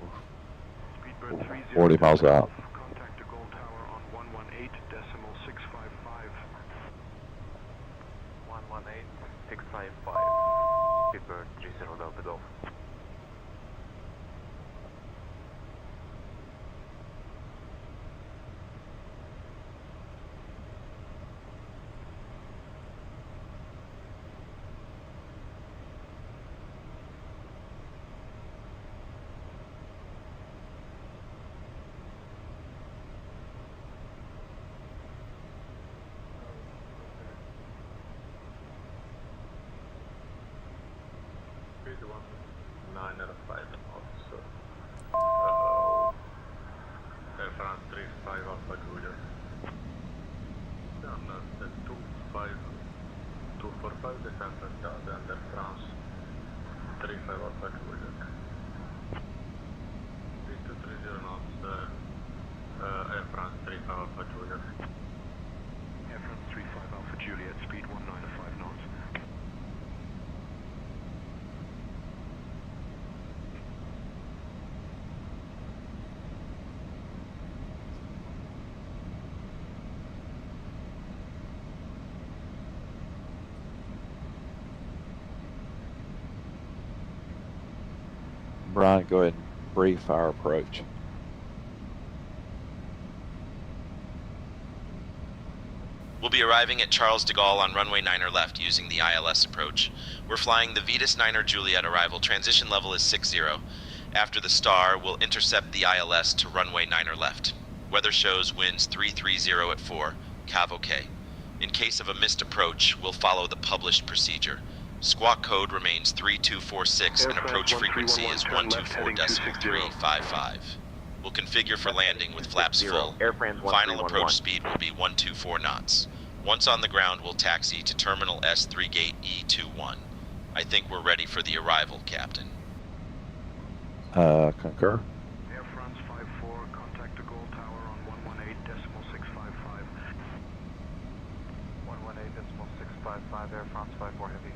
Speaker 7: Speedbird 30
Speaker 1: 40 miles out.
Speaker 7: Contact the Gold Tower on 118.655.
Speaker 8: 118.655. Speedbird 30 Delta Golf. Speed 195 knots. Air France 35 Alpha Juliet. Down 245 descent and Air France 35 Alpha Juliet. Speed 230 knots. Air France 35 Alpha Juliet.
Speaker 7: Air France 35 Alpha Juliet, speed 195 knots.
Speaker 1: Brian, go ahead and brief our approach.
Speaker 2: We'll be arriving at Charles de Gaulle on runway 9 or left using the ILS approach. We're flying the Vetus 9 Juliet arrival. Transition level is 60. After the star, we'll intercept the ILS to runway 9 or left. Weather shows winds 330 at 4, Cav OK. In case of a missed approach, we'll follow the published procedure. Squawk code remains 3246 and approach frequency is 124.355. We'll configure for landing with flaps full.
Speaker 3: Air France
Speaker 2: Final
Speaker 3: 1311.
Speaker 2: approach speed will be 124 knots. Once on the ground, we'll taxi to Terminal S3 Gate E21. I think we're ready for the arrival, Captain.
Speaker 1: Concur.
Speaker 7: Air France 54, contact the Gold Tower on 118.655.
Speaker 8: 118.655, Air France 54 Heavy.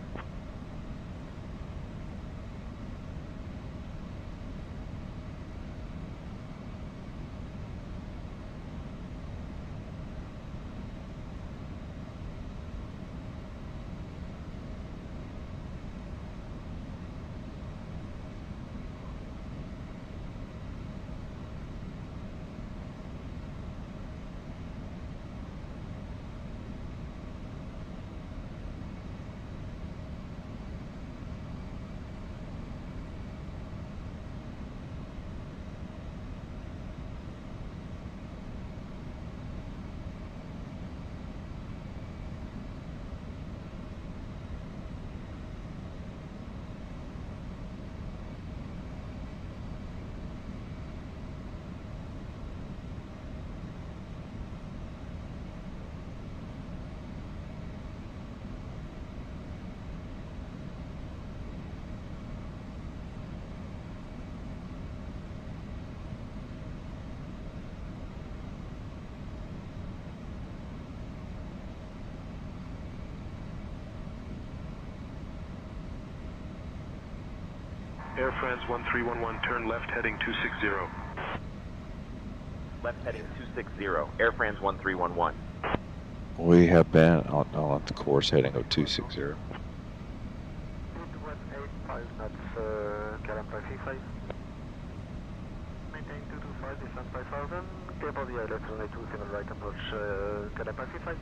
Speaker 7: Air France 1311, turn left heading 260.
Speaker 3: Left heading 260. Air France 1311.
Speaker 1: We have been on the course heading of 260.
Speaker 8: 185 knots, Calum 535. Maintain 225, descent 5000. Clear for the ILS runway 2, single right approach, Calum 535.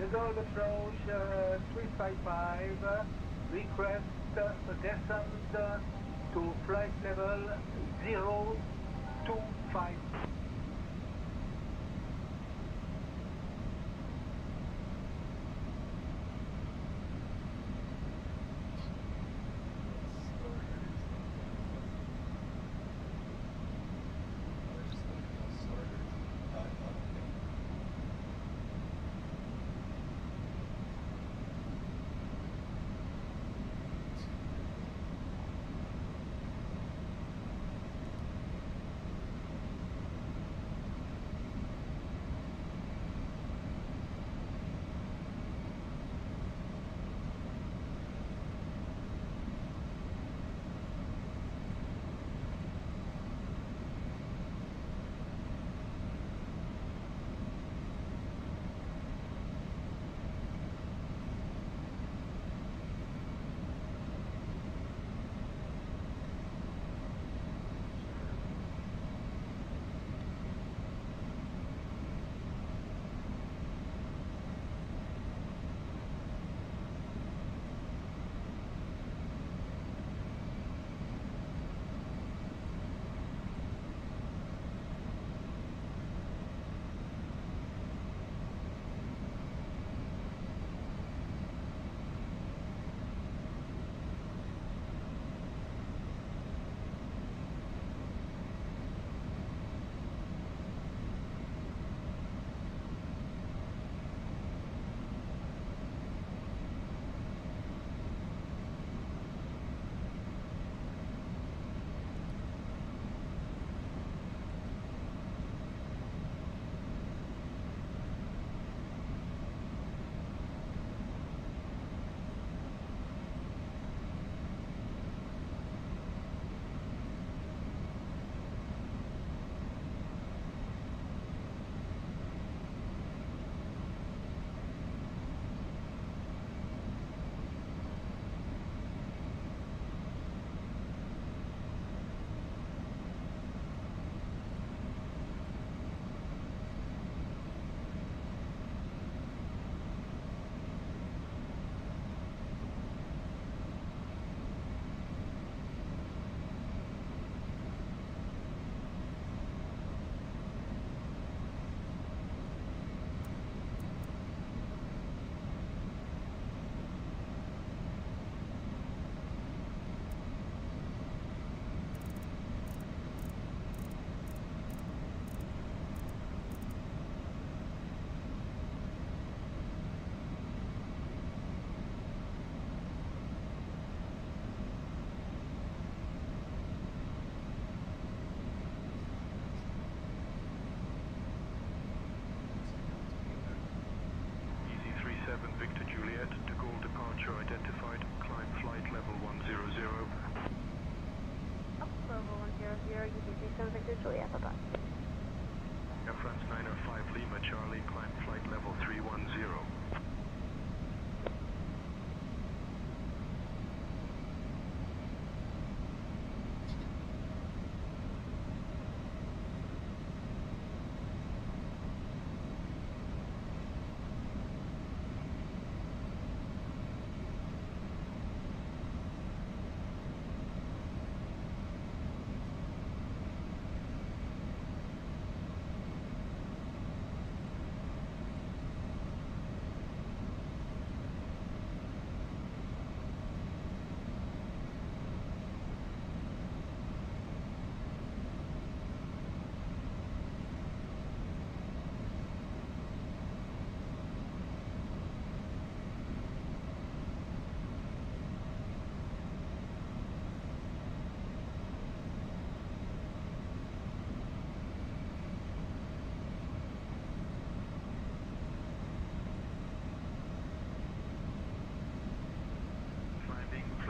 Speaker 14: Resolve approach 355. Request a descent to flight level 025.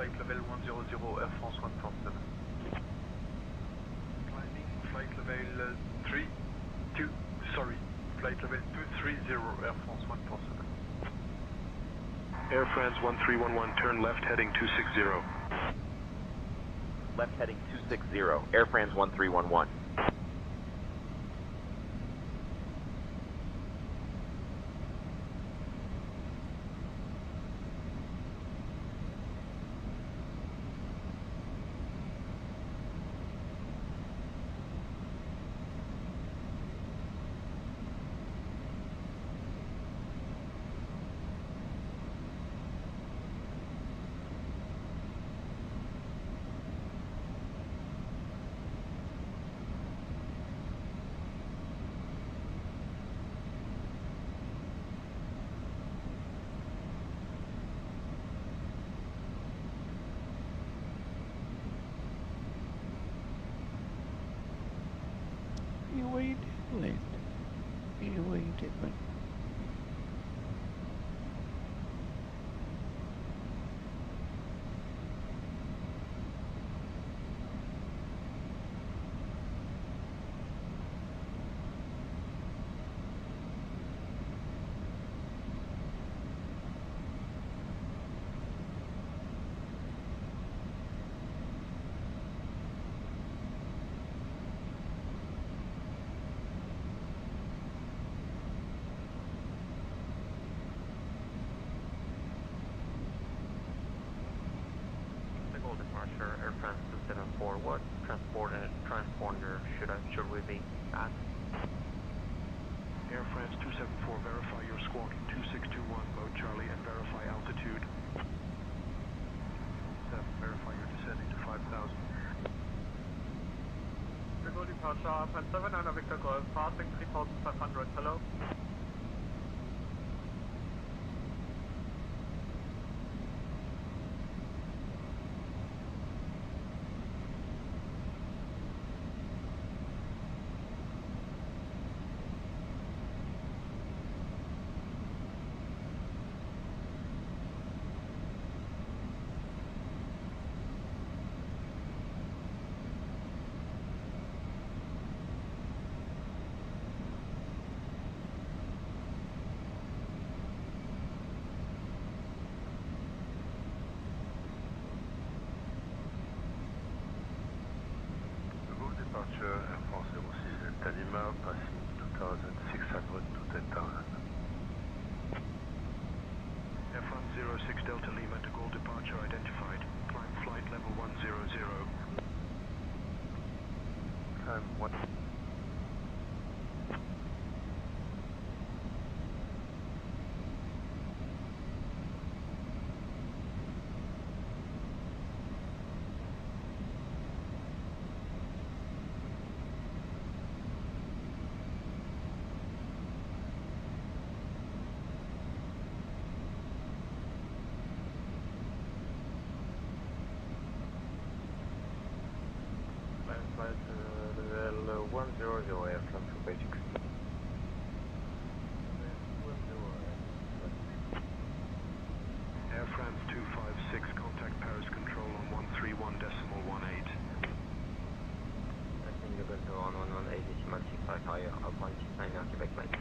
Speaker 12: flight level 100, Air France 147. Climbing, flight level flight level 230, Air France 147.
Speaker 7: Air France 1311, turn left heading 260.
Speaker 3: Left heading 260, Air France 1311.
Speaker 1: What are you doing? What are you doing?
Speaker 10: Departure, Air France 274, what transponder should we be at?
Speaker 7: Air France 274, verify your squawking 2621, mode Charlie, and verify altitude.
Speaker 12: Verify you're descending to 5,000.
Speaker 8: Go departure, Alpine 7 and Victor Golf, passing 3,500, hello.
Speaker 12: Departure, Air France 06 Delta Lima, passing 2,600 to 10,000.
Speaker 7: Air France 06 Delta Lima, de Gaulle departure identified. Climb flight level 100.
Speaker 12: Climb 1.
Speaker 10: Level 100, Air France to Beijing.
Speaker 7: Air France 256, contact Paris control on 131.18.
Speaker 10: I think you're going to on 118.65 higher, Alpine 69 Quebec flight.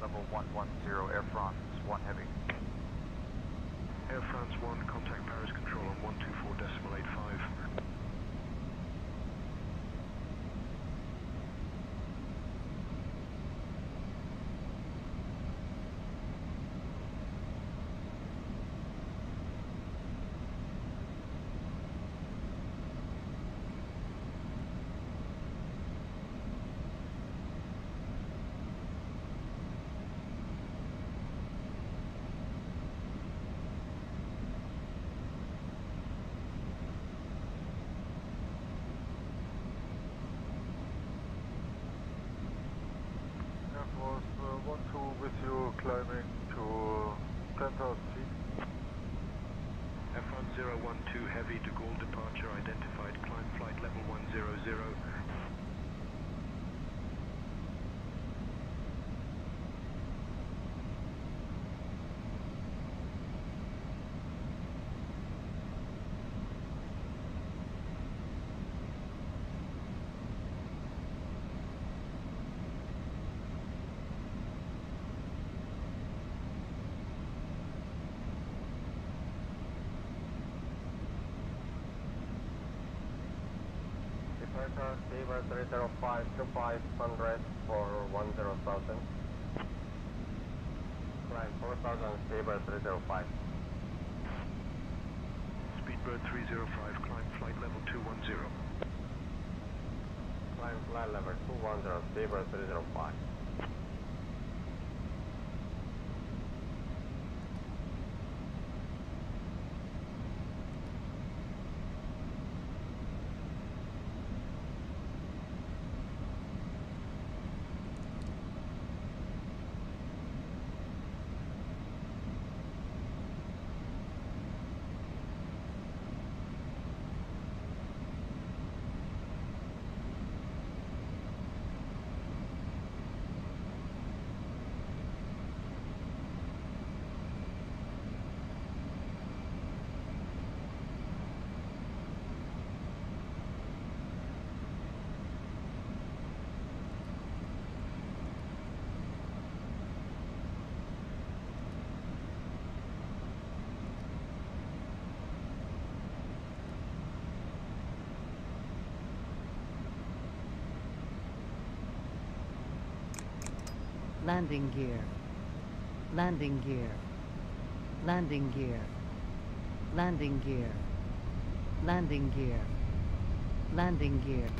Speaker 8: level 110, Air France 1 Heavy.
Speaker 7: Air France 1, contact Paris Control on 124.85.
Speaker 12: With you climbing to 10,000 feet.
Speaker 7: F1 012 Heavy de Gaulle departure identified. Climb flight level 100.
Speaker 8: Zibo 305 to 500 for 10,000. Climb 4,000, Zibo 305.
Speaker 7: Speedbird 305, climb flight level 210.
Speaker 8: Climb flight level 210, Zibo 305.
Speaker 6: Landing gear. Landing gear. Landing gear. Landing gear. Landing gear. Landing gear.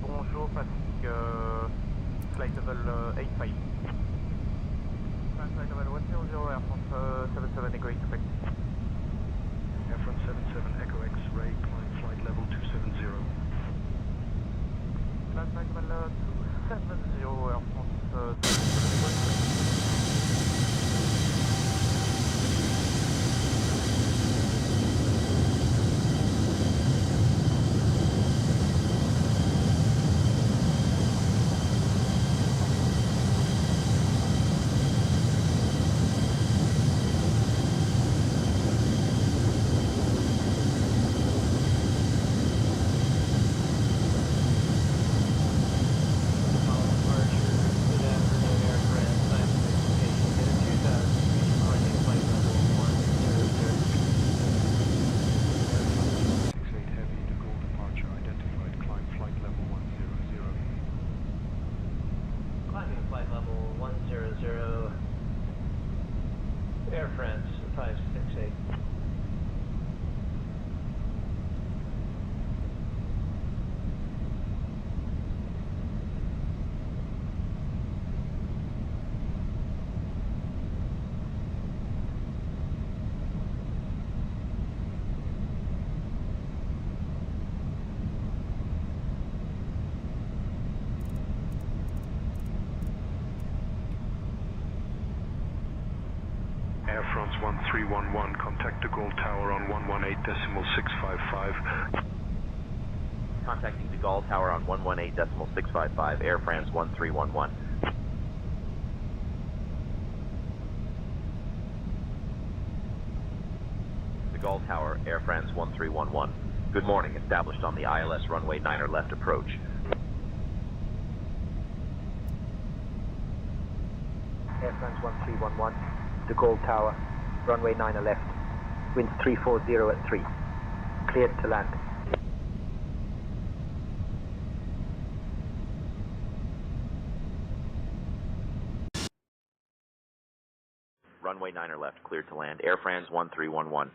Speaker 8: Bonjour, fatigue, flight level 85. Flight level 100, Air France 77 Echo X-ray.
Speaker 7: Air France 77 Echo X-ray, climb flight level 270.
Speaker 8: Flight level 270, Air France 77 Air France 568.
Speaker 7: Air France 1311, contact de Gaulle Tower on 118.655.
Speaker 3: Contacting de Gaulle Tower on 118.655, Air France 1311. De Gaulle Tower, Air France 1311. Good morning, established on the ILS runway 9er left approach.
Speaker 8: Air France 1311, de Gaulle Tower, runway 9er left, winds 340 at 3, cleared to land.
Speaker 3: Runway 9er left, cleared to land, Air France 1311.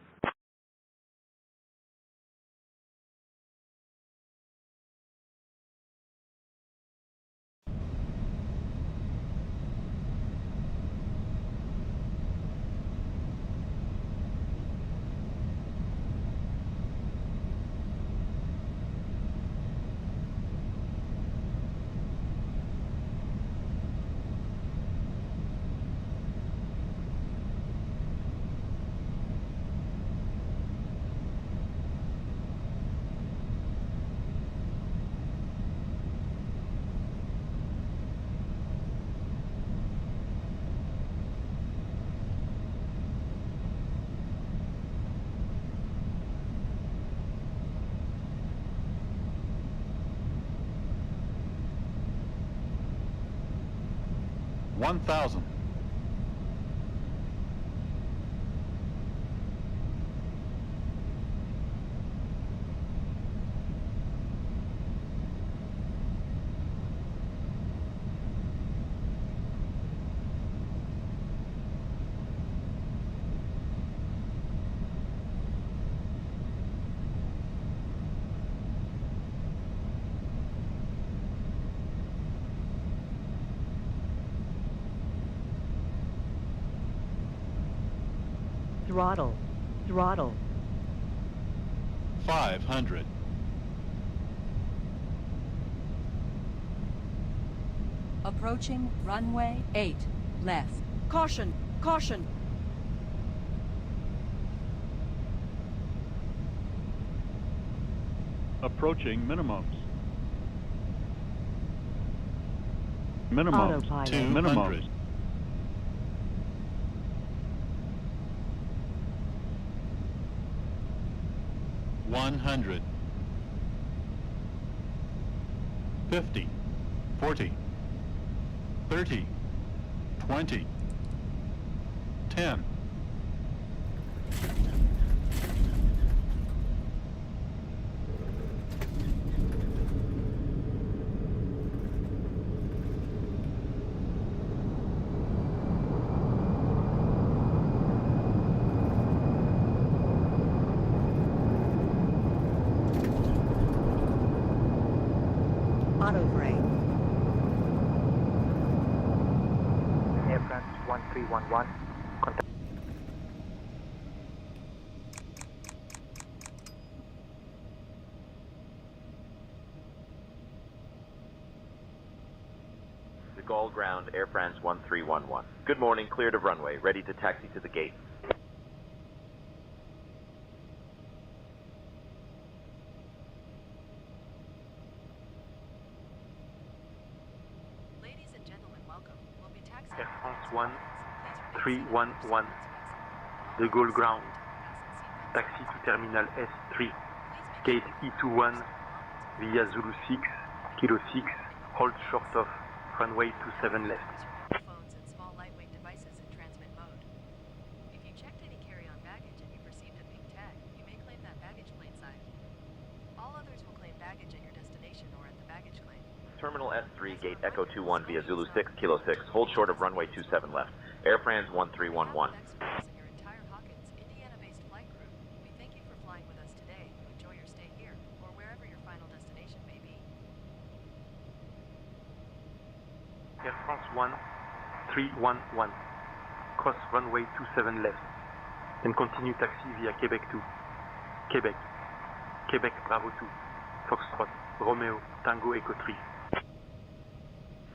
Speaker 15: $1,000.
Speaker 6: Throttle. Throttle.
Speaker 15: 500.
Speaker 16: Approaching runway 8 left. Caution! Caution!
Speaker 15: Approaching minimums. Minimums.
Speaker 6: Autopilot.
Speaker 15: 200. $100. 50. 40. 30. 20. 10.
Speaker 6: Auto brake.
Speaker 8: Air France 1311. Contact.
Speaker 3: De Gaulle ground, Air France 1311. Good morning, cleared of runway, ready to taxi to the gate.
Speaker 13: Ladies and gentlemen, welcome. We'll be taxiing.
Speaker 12: Air France 1311. De Gaulle ground. Taxi to terminal S3. Gate E21 via Zulu 6, Kilo 6, hold short of runway 27 left.
Speaker 13: Phones and small lightweight devices in transmit mode. If you checked any carry-on baggage and you perceived a pink tag, you may claim that baggage plate side. All others will claim baggage at your destination or at the baggage claim.
Speaker 3: Terminal S3, gate Echo 21 via Zulu 6, Kilo 6, hold short of runway 27 left. Air France 1311.
Speaker 13: And your entire Hawkins, Indiana-based flight crew, we thank you for flying with us today and enjoy your stay here or wherever your final destination may be.
Speaker 12: Air France 1311. Cross runway 27 left. Then continue taxi via Quebec 2. Quebec. Quebec Bravo 2. Foxtrot. Romeo. Tango Echo 3.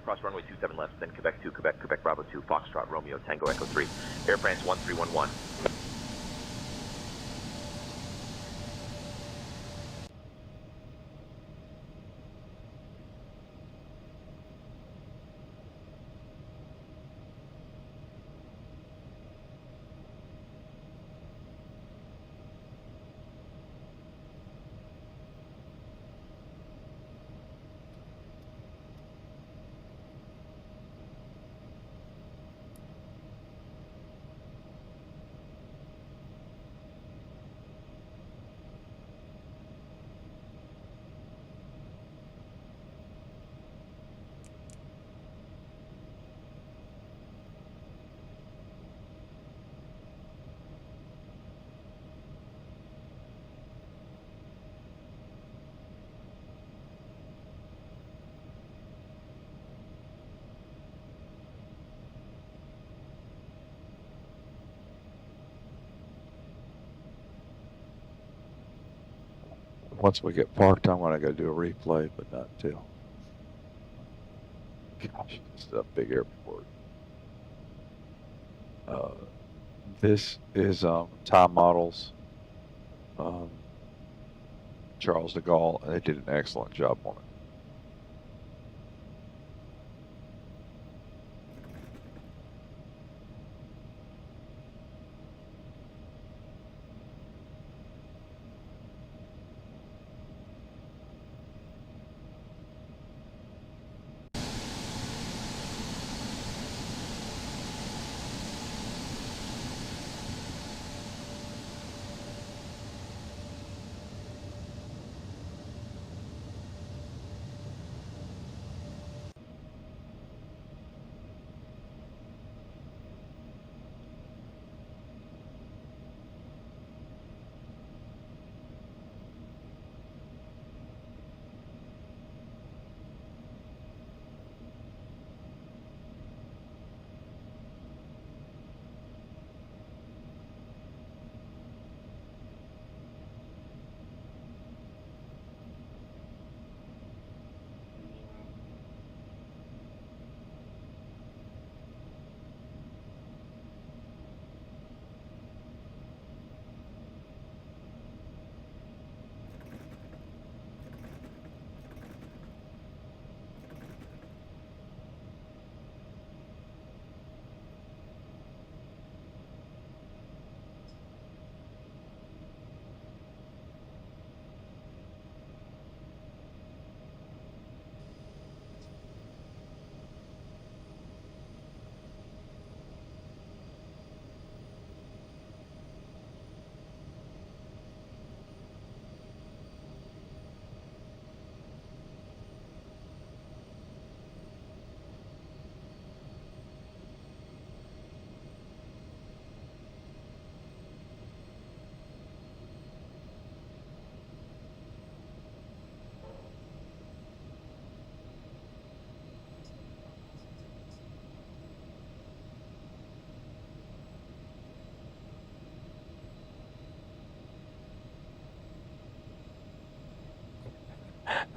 Speaker 3: Cross runway 27 left, then Quebec 2, Quebec, Quebec Bravo 2, Foxtrot, Romeo, Tango Echo 3. Air France 1311.
Speaker 1: Once we get parked, I'm gonna go do a replay, but not until. Gosh, this is a big airport. This is time models. Charles de Gaulle, and they did an excellent job on it.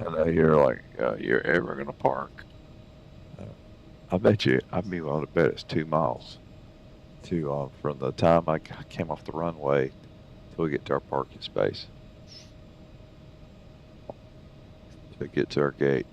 Speaker 1: I know you're like, you're ever gonna park. I bet you, I'd be willing to bet it's 2 miles to from the time I came off the runway till we get to our parking space to get to our gate.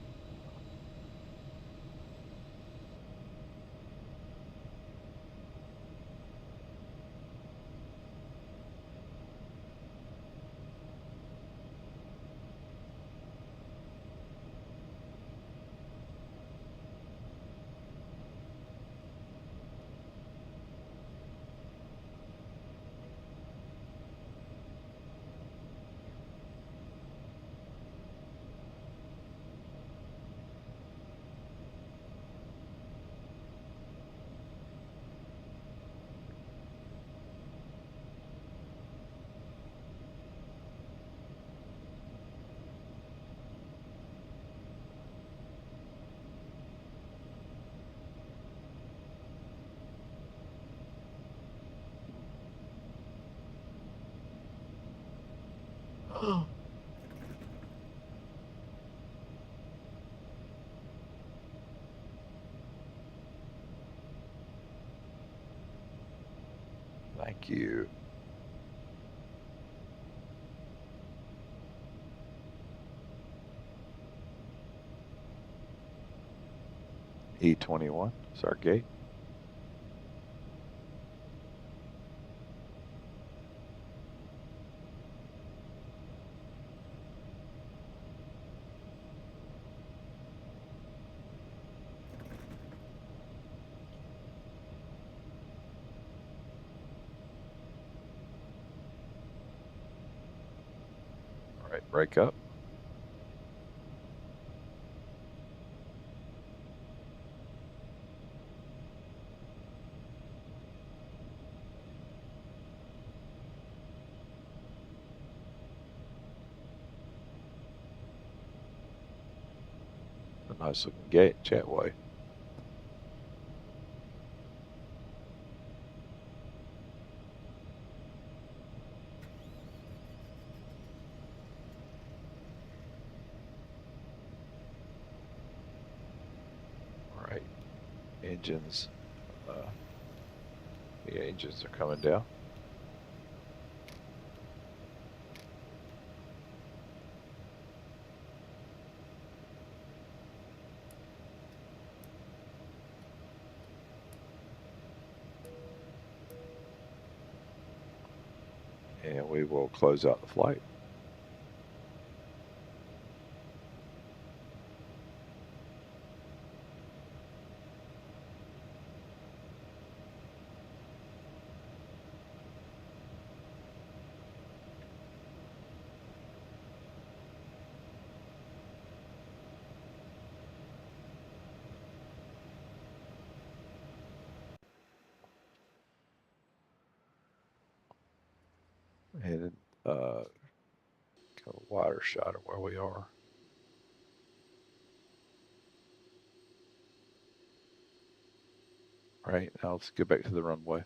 Speaker 1: Thank you. E21 is our gate. All right, break up. A nice looking gate, Chatway. All right, engines. The engines are coming down. And we will close out the flight. And kind of a wider shot of where we are. All right, now let's get back to the runway.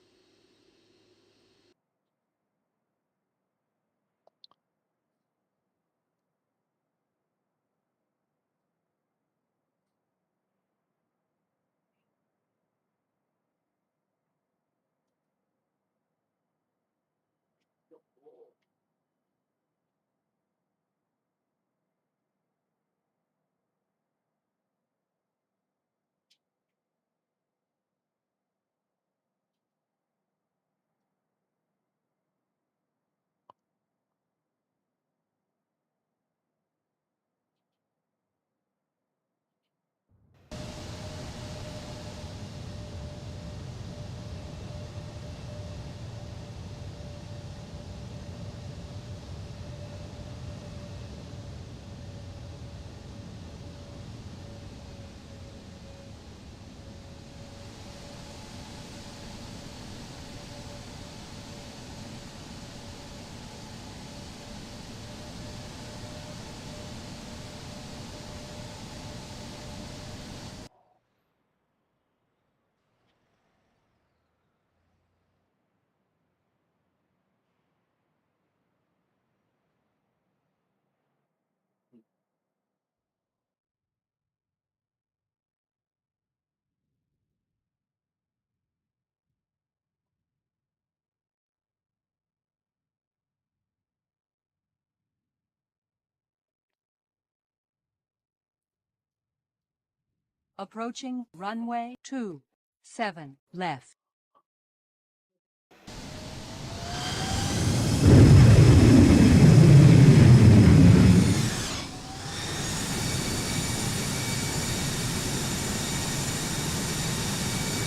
Speaker 16: Approaching runway 27 left.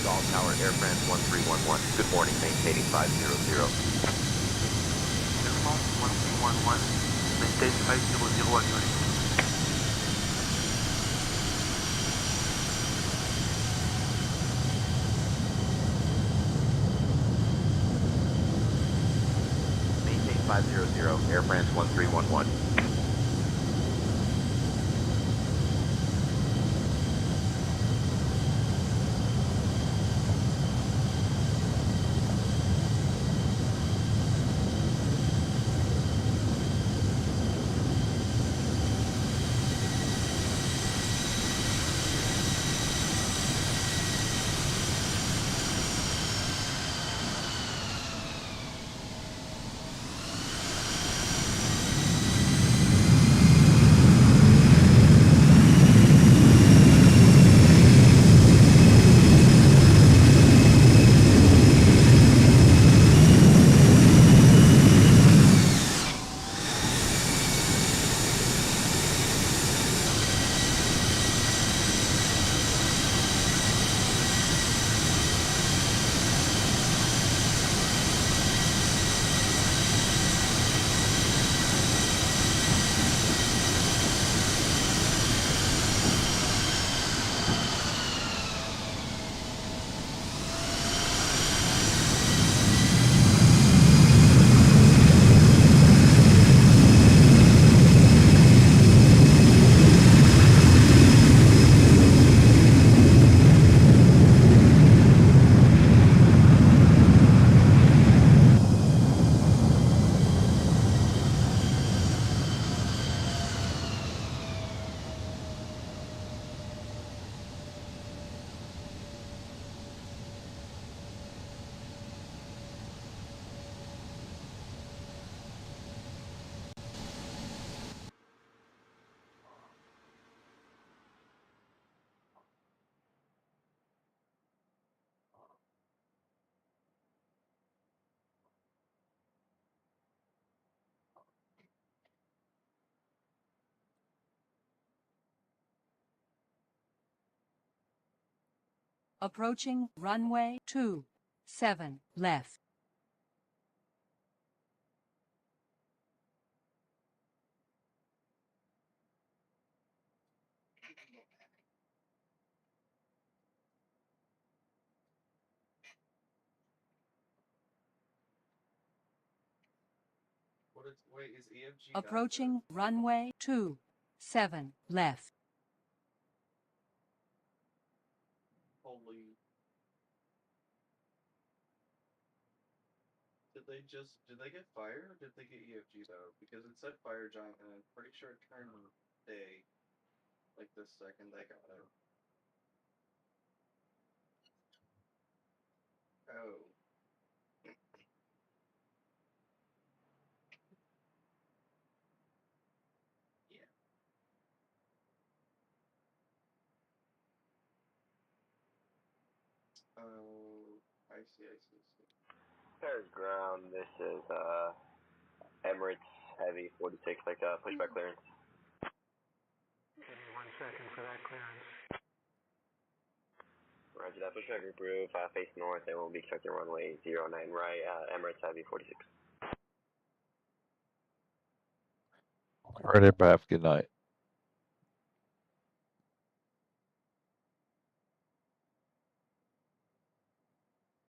Speaker 3: Gulf Tower, Air France 1311. Good morning, maintaining 500.
Speaker 12: Air France 1311, maintain 500 acknowledgement.
Speaker 3: Maintain 500, Air France 1311.
Speaker 16: Approaching runway 27 left. Approaching runway 27 left.
Speaker 17: Holy. Did they get fire or did they get EFG though? Because it said fire giant and I'm pretty sure it turned day like the second they got it. Oh. Yeah. Oh, I see.
Speaker 5: Paris ground, this is Emirates Heavy 46, like pushback clearance.
Speaker 12: Give me 1 second for that clearance.
Speaker 5: Roger that, pushback group roof, face north, and we'll be expecting runway 09 right, Emirates Heavy 46.
Speaker 1: All right, everybody, have a good night.